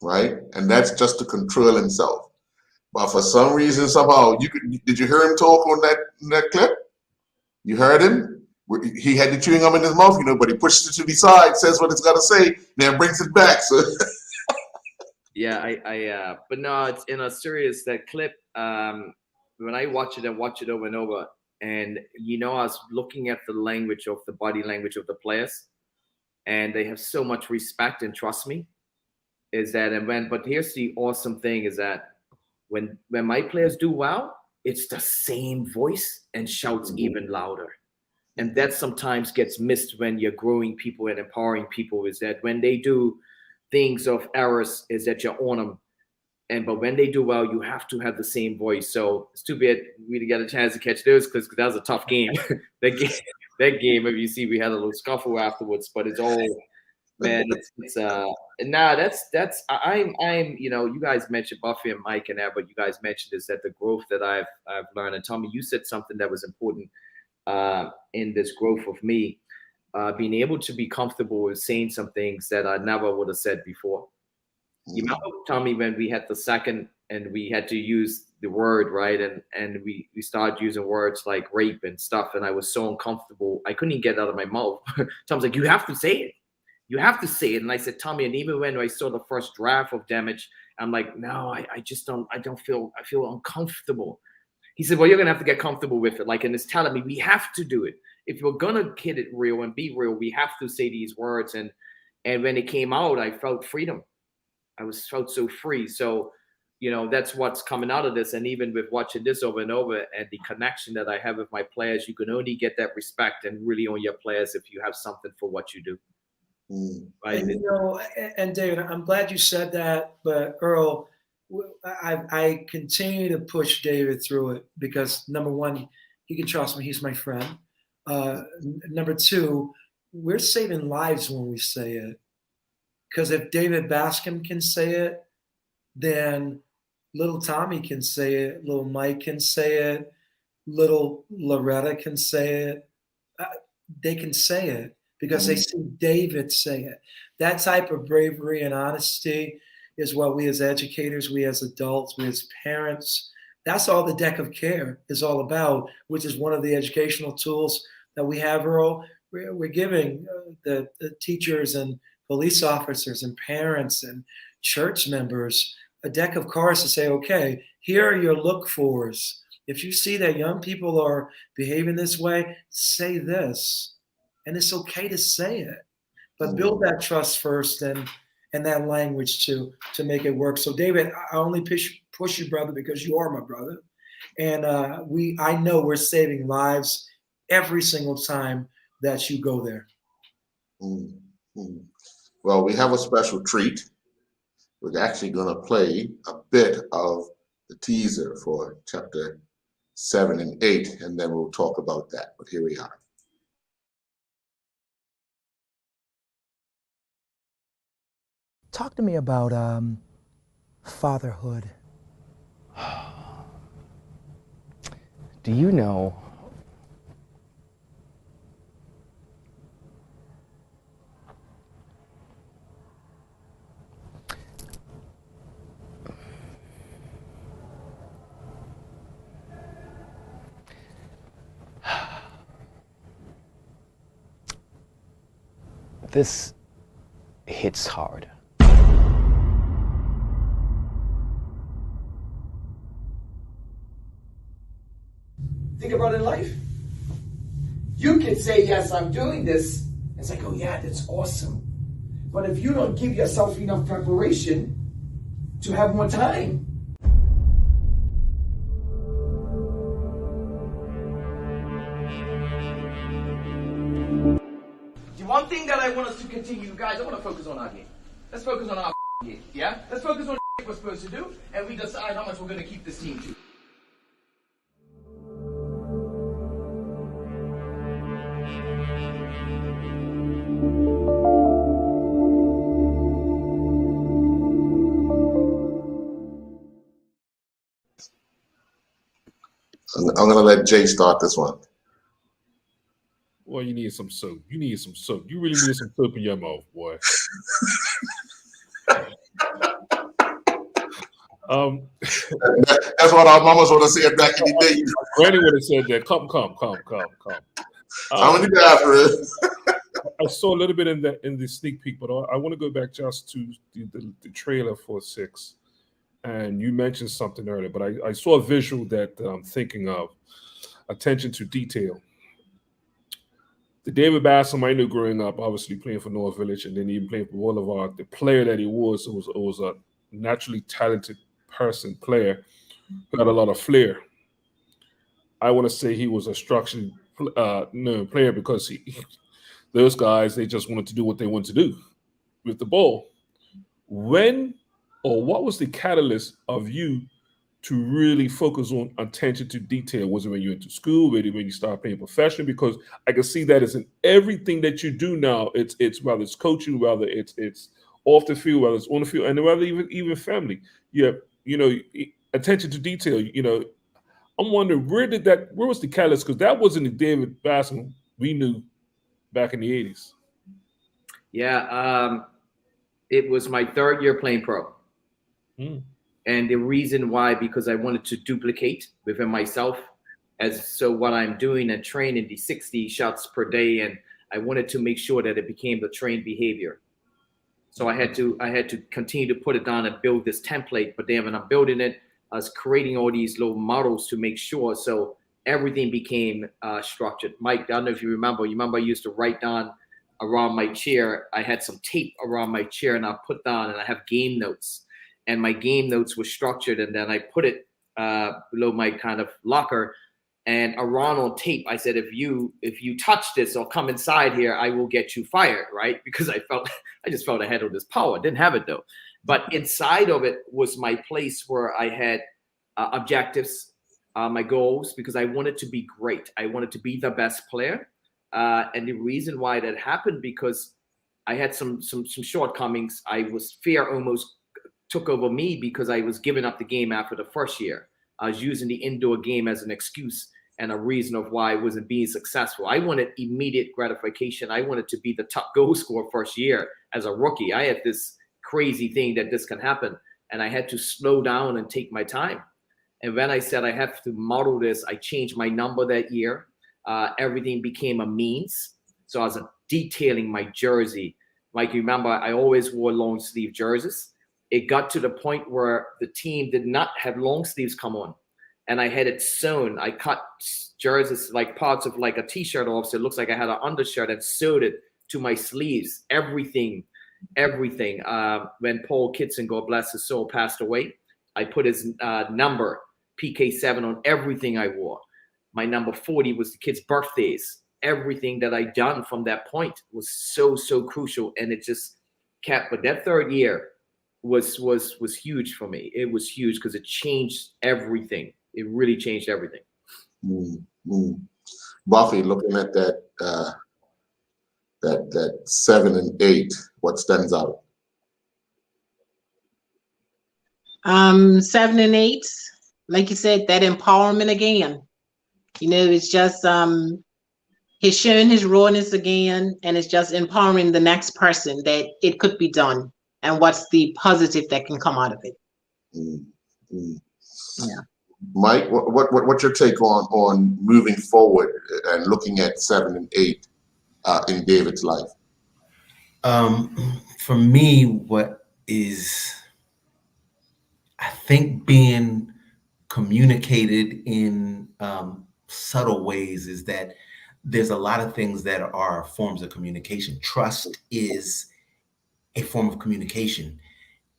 right? And that's just to control himself. But for some reason, somehow, did you hear him talk on that clip? You heard him? He had the chewing gum in his mouth, but he pushes it to the side, says what it's got to say, then brings it back. So, yeah, but no, it's in a serious that clip. When I watch it over and over, and I was looking at the language of the body language of the players, and they have so much respect and trust me. But here's the awesome thing is that when my players do well, it's the same voice and shouts even louder. And that sometimes gets missed when you're growing people and empowering people is that when they do things of errors is that you're on them. But when they do well, you have to have the same voice. So it's too bad we didn't get a chance to catch those because that was a tough game. that game, if you see, we had a little scuffle afterwards, but it's all Man, it's nah, that's I'm you know, you guys mentioned Buffy and Mike and that, but you guys mentioned is that the growth that I've learned. And Tommy, you said something that was important in this growth of me, being able to be comfortable with saying some things that I never would have said before. You remember, Tommy, when we had the second and we had to use the word, right? And we started using words like rape and stuff, and I was so uncomfortable. I couldn't even get it out of my mouth. Tom's like, you have to say it. You have to say it. And I said, Tommy, and even when I saw the first draft of Damage, I'm like, no, I just don't, I feel uncomfortable. He said, well, you're going to have to get comfortable with it. Like, and it's telling me we have to do it. If we're going to kid it real and be real, we have to say these words. And when it came out, I felt freedom. Felt so free. So, you know, that's what's coming out of this. And even with watching this over and over and the connection that I have with my players, you can only get that respect and really own your players if you have something for what you do. Right. And, you know, and David, I'm glad you said that, but Earl, I continue to push David through it because number one, he can trust me. He's my friend. Number two, we're saving lives when we say it. Because if David Bascom can say it, then little Tommy can say it, little Mike can say it, little Loretta can say it. They can say it because they see David say it. That type of bravery and honesty is what we as educators, we as adults, we as parents, that's all the deck of care is all about, which is one of the educational tools that we have, Earl. We're giving the teachers and police officers and parents and church members a deck of cards to say, okay, here are your look-fors. If you see that young people are behaving this way, say this. And it's okay to say it. But build that trust first and that language to make it work. So, David, I only push you, brother, because you are my brother. And I know we're saving lives every single time that you go there. Well, we have a special treat. We're actually going to play a bit of the teaser for chapter 7 and 8, and then we'll talk about that. But here we are. Talk to me about fatherhood. Do you know this hits hard. Think about it in life. You can say, yes, I'm doing this. It's like, oh yeah, that's awesome. But if you don't give yourself enough preparation to have more time, the one thing that I want us to continue, guys, I want to focus on our game. Let's focus on our game, yeah? Let's focus on what we're supposed to do, and we decide how much we're going to keep this team to. I'm going to let Jay start this one. Well, you need some soap. You need some soap. You really need some soap in your mouth, boy. That's what our mamas would have said back in the day. Granny would have said that. Come. How many after I saw a little bit in the sneak peek, but I want to go back just to the trailer for 6. And you mentioned something earlier, but I saw a visual that I'm thinking of. Attention to detail. The David Bascom I knew growing up, obviously playing for North Village and then even playing for Boulevard, the player that he was a naturally talented player who had a lot of flair. I want to say he was a structured player because those guys, they just wanted to do what they wanted to do with the ball. When or what was the catalyst of you to really focus on attention to detail? Was it when you went to school? Maybe when you started playing professional? Because I can see that as in everything that you do now. It's whether it's coaching, whether it's off the field, whether it's on the field, and whether even family. Yeah, attention to detail. I'm wondering where was the catalyst? Because that wasn't the David Bascom we knew back in the 80s. Yeah, it was my third year playing pro. And the reason why, because I wanted to duplicate within myself. So what I'm doing and training the 60 shots per day, and I wanted to make sure that it became the trained behavior. So I had to continue to put it down and build this template. But then when I'm building it, I was creating all these little models to make sure. So everything became structured. Mike, I don't know if you remember. I used to write down around my chair. I had some tape around my chair, and I put down, and I have game notes. And my game notes were structured, and then I put it below my kind of locker. And around on tape, I said, if you touch this or come inside here, I will get you fired, right? Because I just felt I had all this power. I didn't have it though. But inside of it was my place where I had objectives, my goals, because I wanted to be great. I wanted to be the best player. And the reason why that happened, because I had some shortcomings. Fear almost took over me because I was giving up the game after the first year. I was using the indoor game as an excuse and a reason of why I wasn't being successful. I wanted immediate gratification. I wanted to be the top goal scorer first year as a rookie. I had this crazy thing that this can happen, and I had to slow down and take my time. And when I said I have to model this, I changed my number that year. Everything became a means. So I was detailing my jersey. Like you remember, I always wore long sleeve jerseys. It got to the point where the team did not have long sleeves come on, and I had it sewn. I cut jerseys, like parts of like a t-shirt off, so it looks like I had an undershirt, and sewed it to my sleeves. Everything. When Paul Kitson, God bless his soul, passed away, I put his number, PK7, on everything I wore. My number 40 was the kids' birthdays. Everything that I done from that point was so crucial, and it just kept. But that third year was huge for me. It was huge because it changed everything. It really changed everything. Buffy, looking at that 7 and 8, what stands out? 7 and 8, like you said, that empowerment again. It's just he's showing his rawness again, and it's just empowering the next person that it could be done. And what's the positive that can come out of it? Yeah. Mike, what's your take on moving forward and looking at 7 and 8 in David's life? For me, what is, I think, being communicated in subtle ways is that there's a lot of things that are forms of communication. Trust is a form of communication.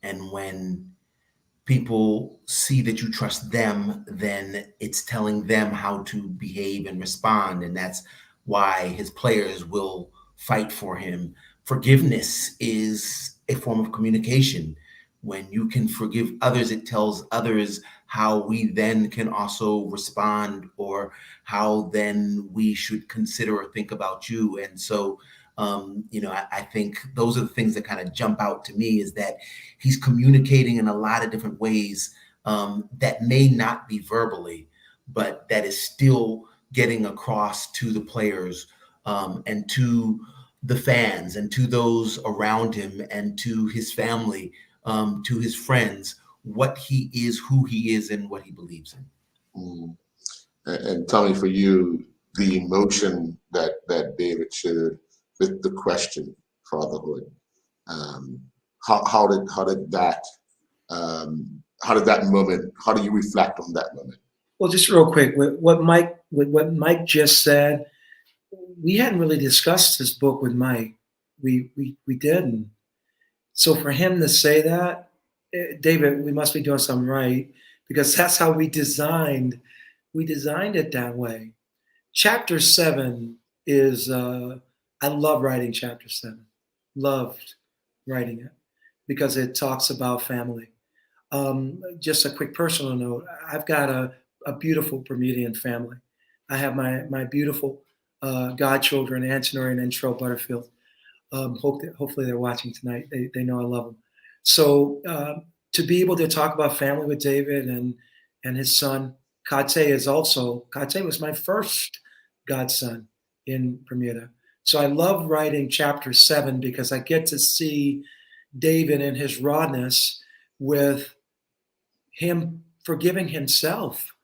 And when people see that you trust them, then it's telling them how to behave and respond. And that's why his players will fight for him. Forgiveness is a form of communication. When you can forgive others, it tells others how we then can also respond, or how then we should consider or think about you. And so, I think those are the things that kind of jump out to me, is that he's communicating in a lot of different ways that may not be verbally, but that is still getting across to the players and to the fans and to those around him and to his family, to his friends, what he is, who he is, and what he believes in. And Tommy, for you, the emotion that David shared with the question fatherhood, how do you reflect on that moment? Well, just real quick, what Mike just said, we hadn't really discussed this book with Mike. We didn't. So for him to say that, David, we must be doing something right, because that's how we designed it that way. Chapter 7 is, I love writing chapter 7. Loved writing it because it talks about family. Just a quick personal note. I've got a beautiful Bermudian family. I have my beautiful godchildren, Antonori and Entrell Butterfield. Hopefully they're watching tonight. They know I love them. So to be able to talk about family with David and his son, Kate was my first godson in Bermuda. So I love writing chapter 7 because I get to see David in his rawness with him forgiving himself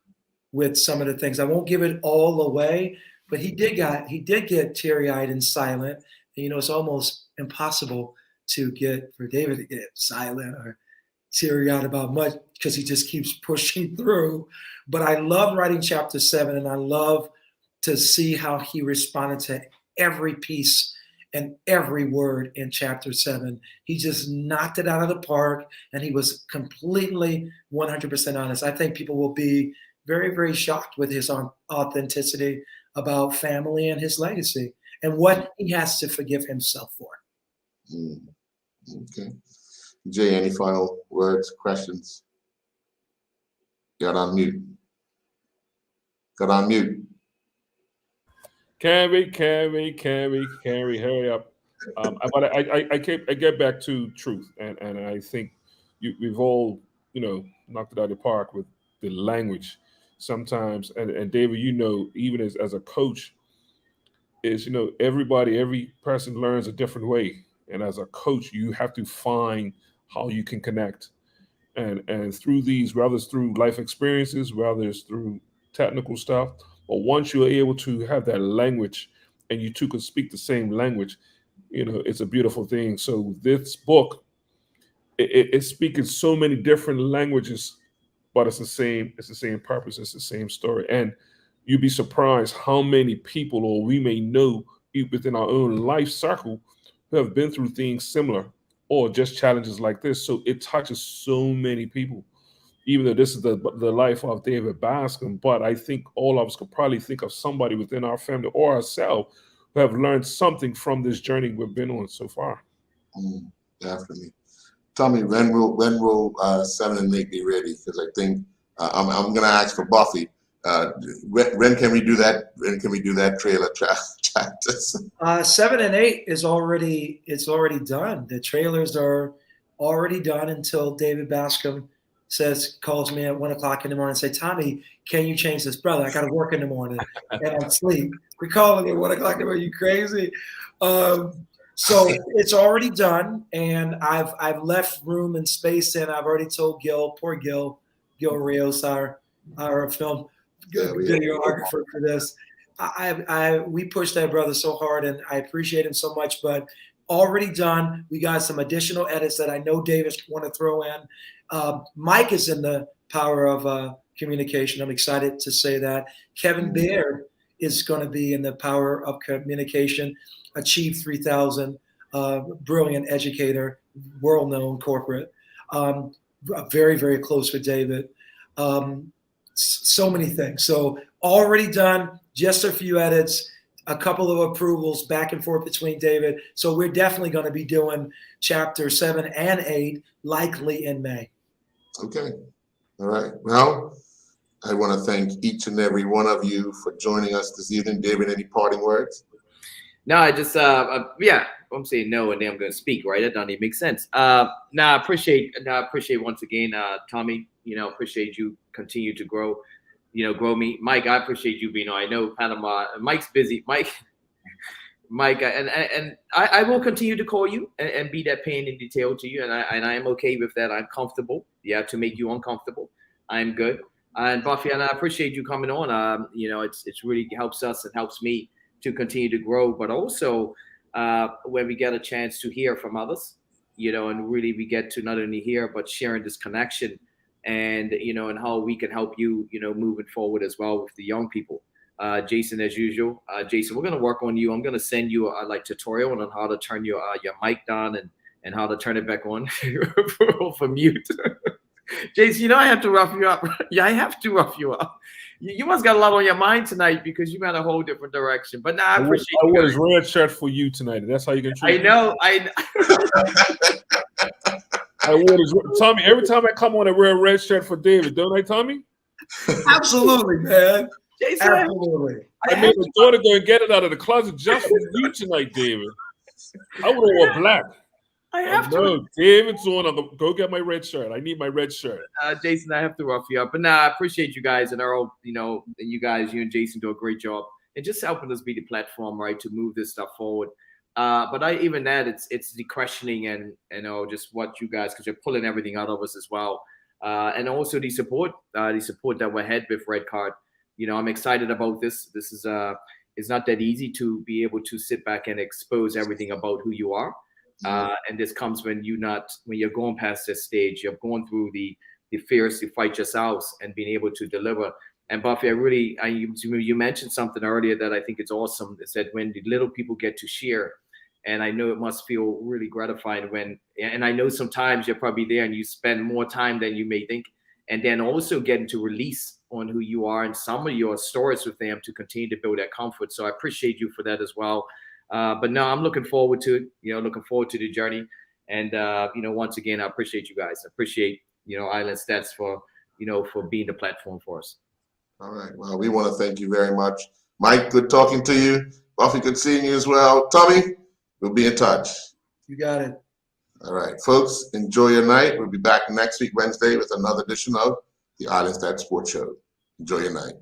with some of the things. I won't give it all away, but he did get teary-eyed and silent. And, you know, it's almost impossible for David to get silent or teary-eyed about much because he just keeps pushing through. But I love writing chapter 7, and I love to see how he responded to every piece and every word in chapter 7. He just knocked it out of the park, and he was completely 100% honest. I think people will be very, very shocked with his authenticity about family and his legacy and what he has to forgive himself for. Okay. Jay, any final words, questions? Got on mute. Carrie, hurry up. But I get back to truth, and I think we've all, you know, knocked it out of the park with the language sometimes. And David, you know, even as a coach, is, you know, every person learns a different way, and as a coach, you have to find how you can connect, and through these, whether it's through life experiences, whether it's through technical stuff. But once you're able to have that language and you two can speak the same language, you know, it's a beautiful thing. So this book, it's speaking so many different languages, but it's the same purpose, it's the same story. And you'd be surprised how many people, or we may know within our own life circle, who have been through things similar or just challenges like this. So it touches so many people. Even though this is the life of David Bascom, but I think all of us could probably think of somebody within our family or ourselves who have learned something from this journey we've been on so far. Definitely. Tell me, when will 7 and 8 be ready? Because I think I'm going to ask for Buffy. When can we do that? When can we do that trailer chapters? 7 and 8 is already done. The trailers are already done until David Bascom calls me at 1 o'clock in the morning and say, Tommy, can you change this? Brother, I got to work in the morning and I'm asleep. We're calling me at 1 o'clock in the morning. Are you crazy? So it's already done, and I've left room and space, and I've already told poor Gil Rios, our film videographer for this. We pushed that brother so hard, and I appreciate him so much, but already done. We got some additional edits that I know Davis want to throw in. Mike is in the power of communication. I'm excited to say that. Kevin Baird is going to be in the power of communication. Achieve 3000, brilliant educator, world-known corporate. Very, very close with David. So many things. So already done, just a few edits, a couple of approvals back and forth between David. So we're definitely going to be doing chapter 7 and 8, likely in May. Okay. All right. Well, I want to thank each and every one of you for joining us this evening. David, any parting words? No, I just I'm saying no, and then I'm going to speak, right? That doesn't even make sense. I appreciate once again, Tommy. You know, appreciate you continue to grow me. Mike, I appreciate you being on. I know Panama. Mike's busy. Mike, and I will continue to call you and be that pain in detail to you, and I am okay with that. I'm comfortable. Yeah, to make you uncomfortable, I'm good. And Buffy, and I appreciate you coming on. You know, it's really helps us and helps me to continue to grow, but also when we get a chance to hear from others, you know, and really we get to not only hear but sharing this connection, and you know, and how we can help you, you know, moving forward as well with the young people. Jason, as usual, Jason, we're going to work on you. I'm going to send you a tutorial on how to turn your mic down and how to turn it back on for mute. Jason, you know I have to rough you up. Yeah, I have to rough you up. You must got a lot on your mind tonight because you got a whole different direction. But I appreciate I wore his red shirt for you tonight. That's how you can treat I know. I wore this, Tommy. Every time I come on, I wear a red shirt for David, don't I, Tommy? Absolutely, man. Jason, Absolutely. I made my daughter go and get it out of the closet just for you tonight, David. I would have wore black. I have to. No, David's on. I'll go get my red shirt. I need my red shirt. Jason, I have to rough you up, but I appreciate you guys, and Earl. You and Jason do a great job, and just helping us be the platform, right, to move this stuff forward. But it's the questioning and just what you guys, because you're pulling everything out of us as well, and also the support that we're had with Red Card. I'm excited about this. This is it's not that easy to be able to sit back and expose everything about who you are. And this comes when you're going past this stage, you're going through the fears to fight yourselves and being able to deliver. And Buffy, you mentioned something earlier that I think is awesome. It said when the little people get to share, and I know it must feel really gratifying and I know sometimes you're probably there and you spend more time than you may think, and then also getting to release on who you are and some of your stories with them to continue to build that comfort. So I appreciate you for that as well. But no, I'm looking forward to it, looking forward to the journey. And, once again, I appreciate you guys. I appreciate, Island Stats for being the platform for us. All right. Well, we want to thank you very much. Mike, good talking to you. Buffy, good seeing you as well. Tommy, we'll be in touch. You got it. All right, folks, enjoy your night. We'll be back next week, Wednesday, with another edition of the Island Stats Sports Show. Enjoy your night.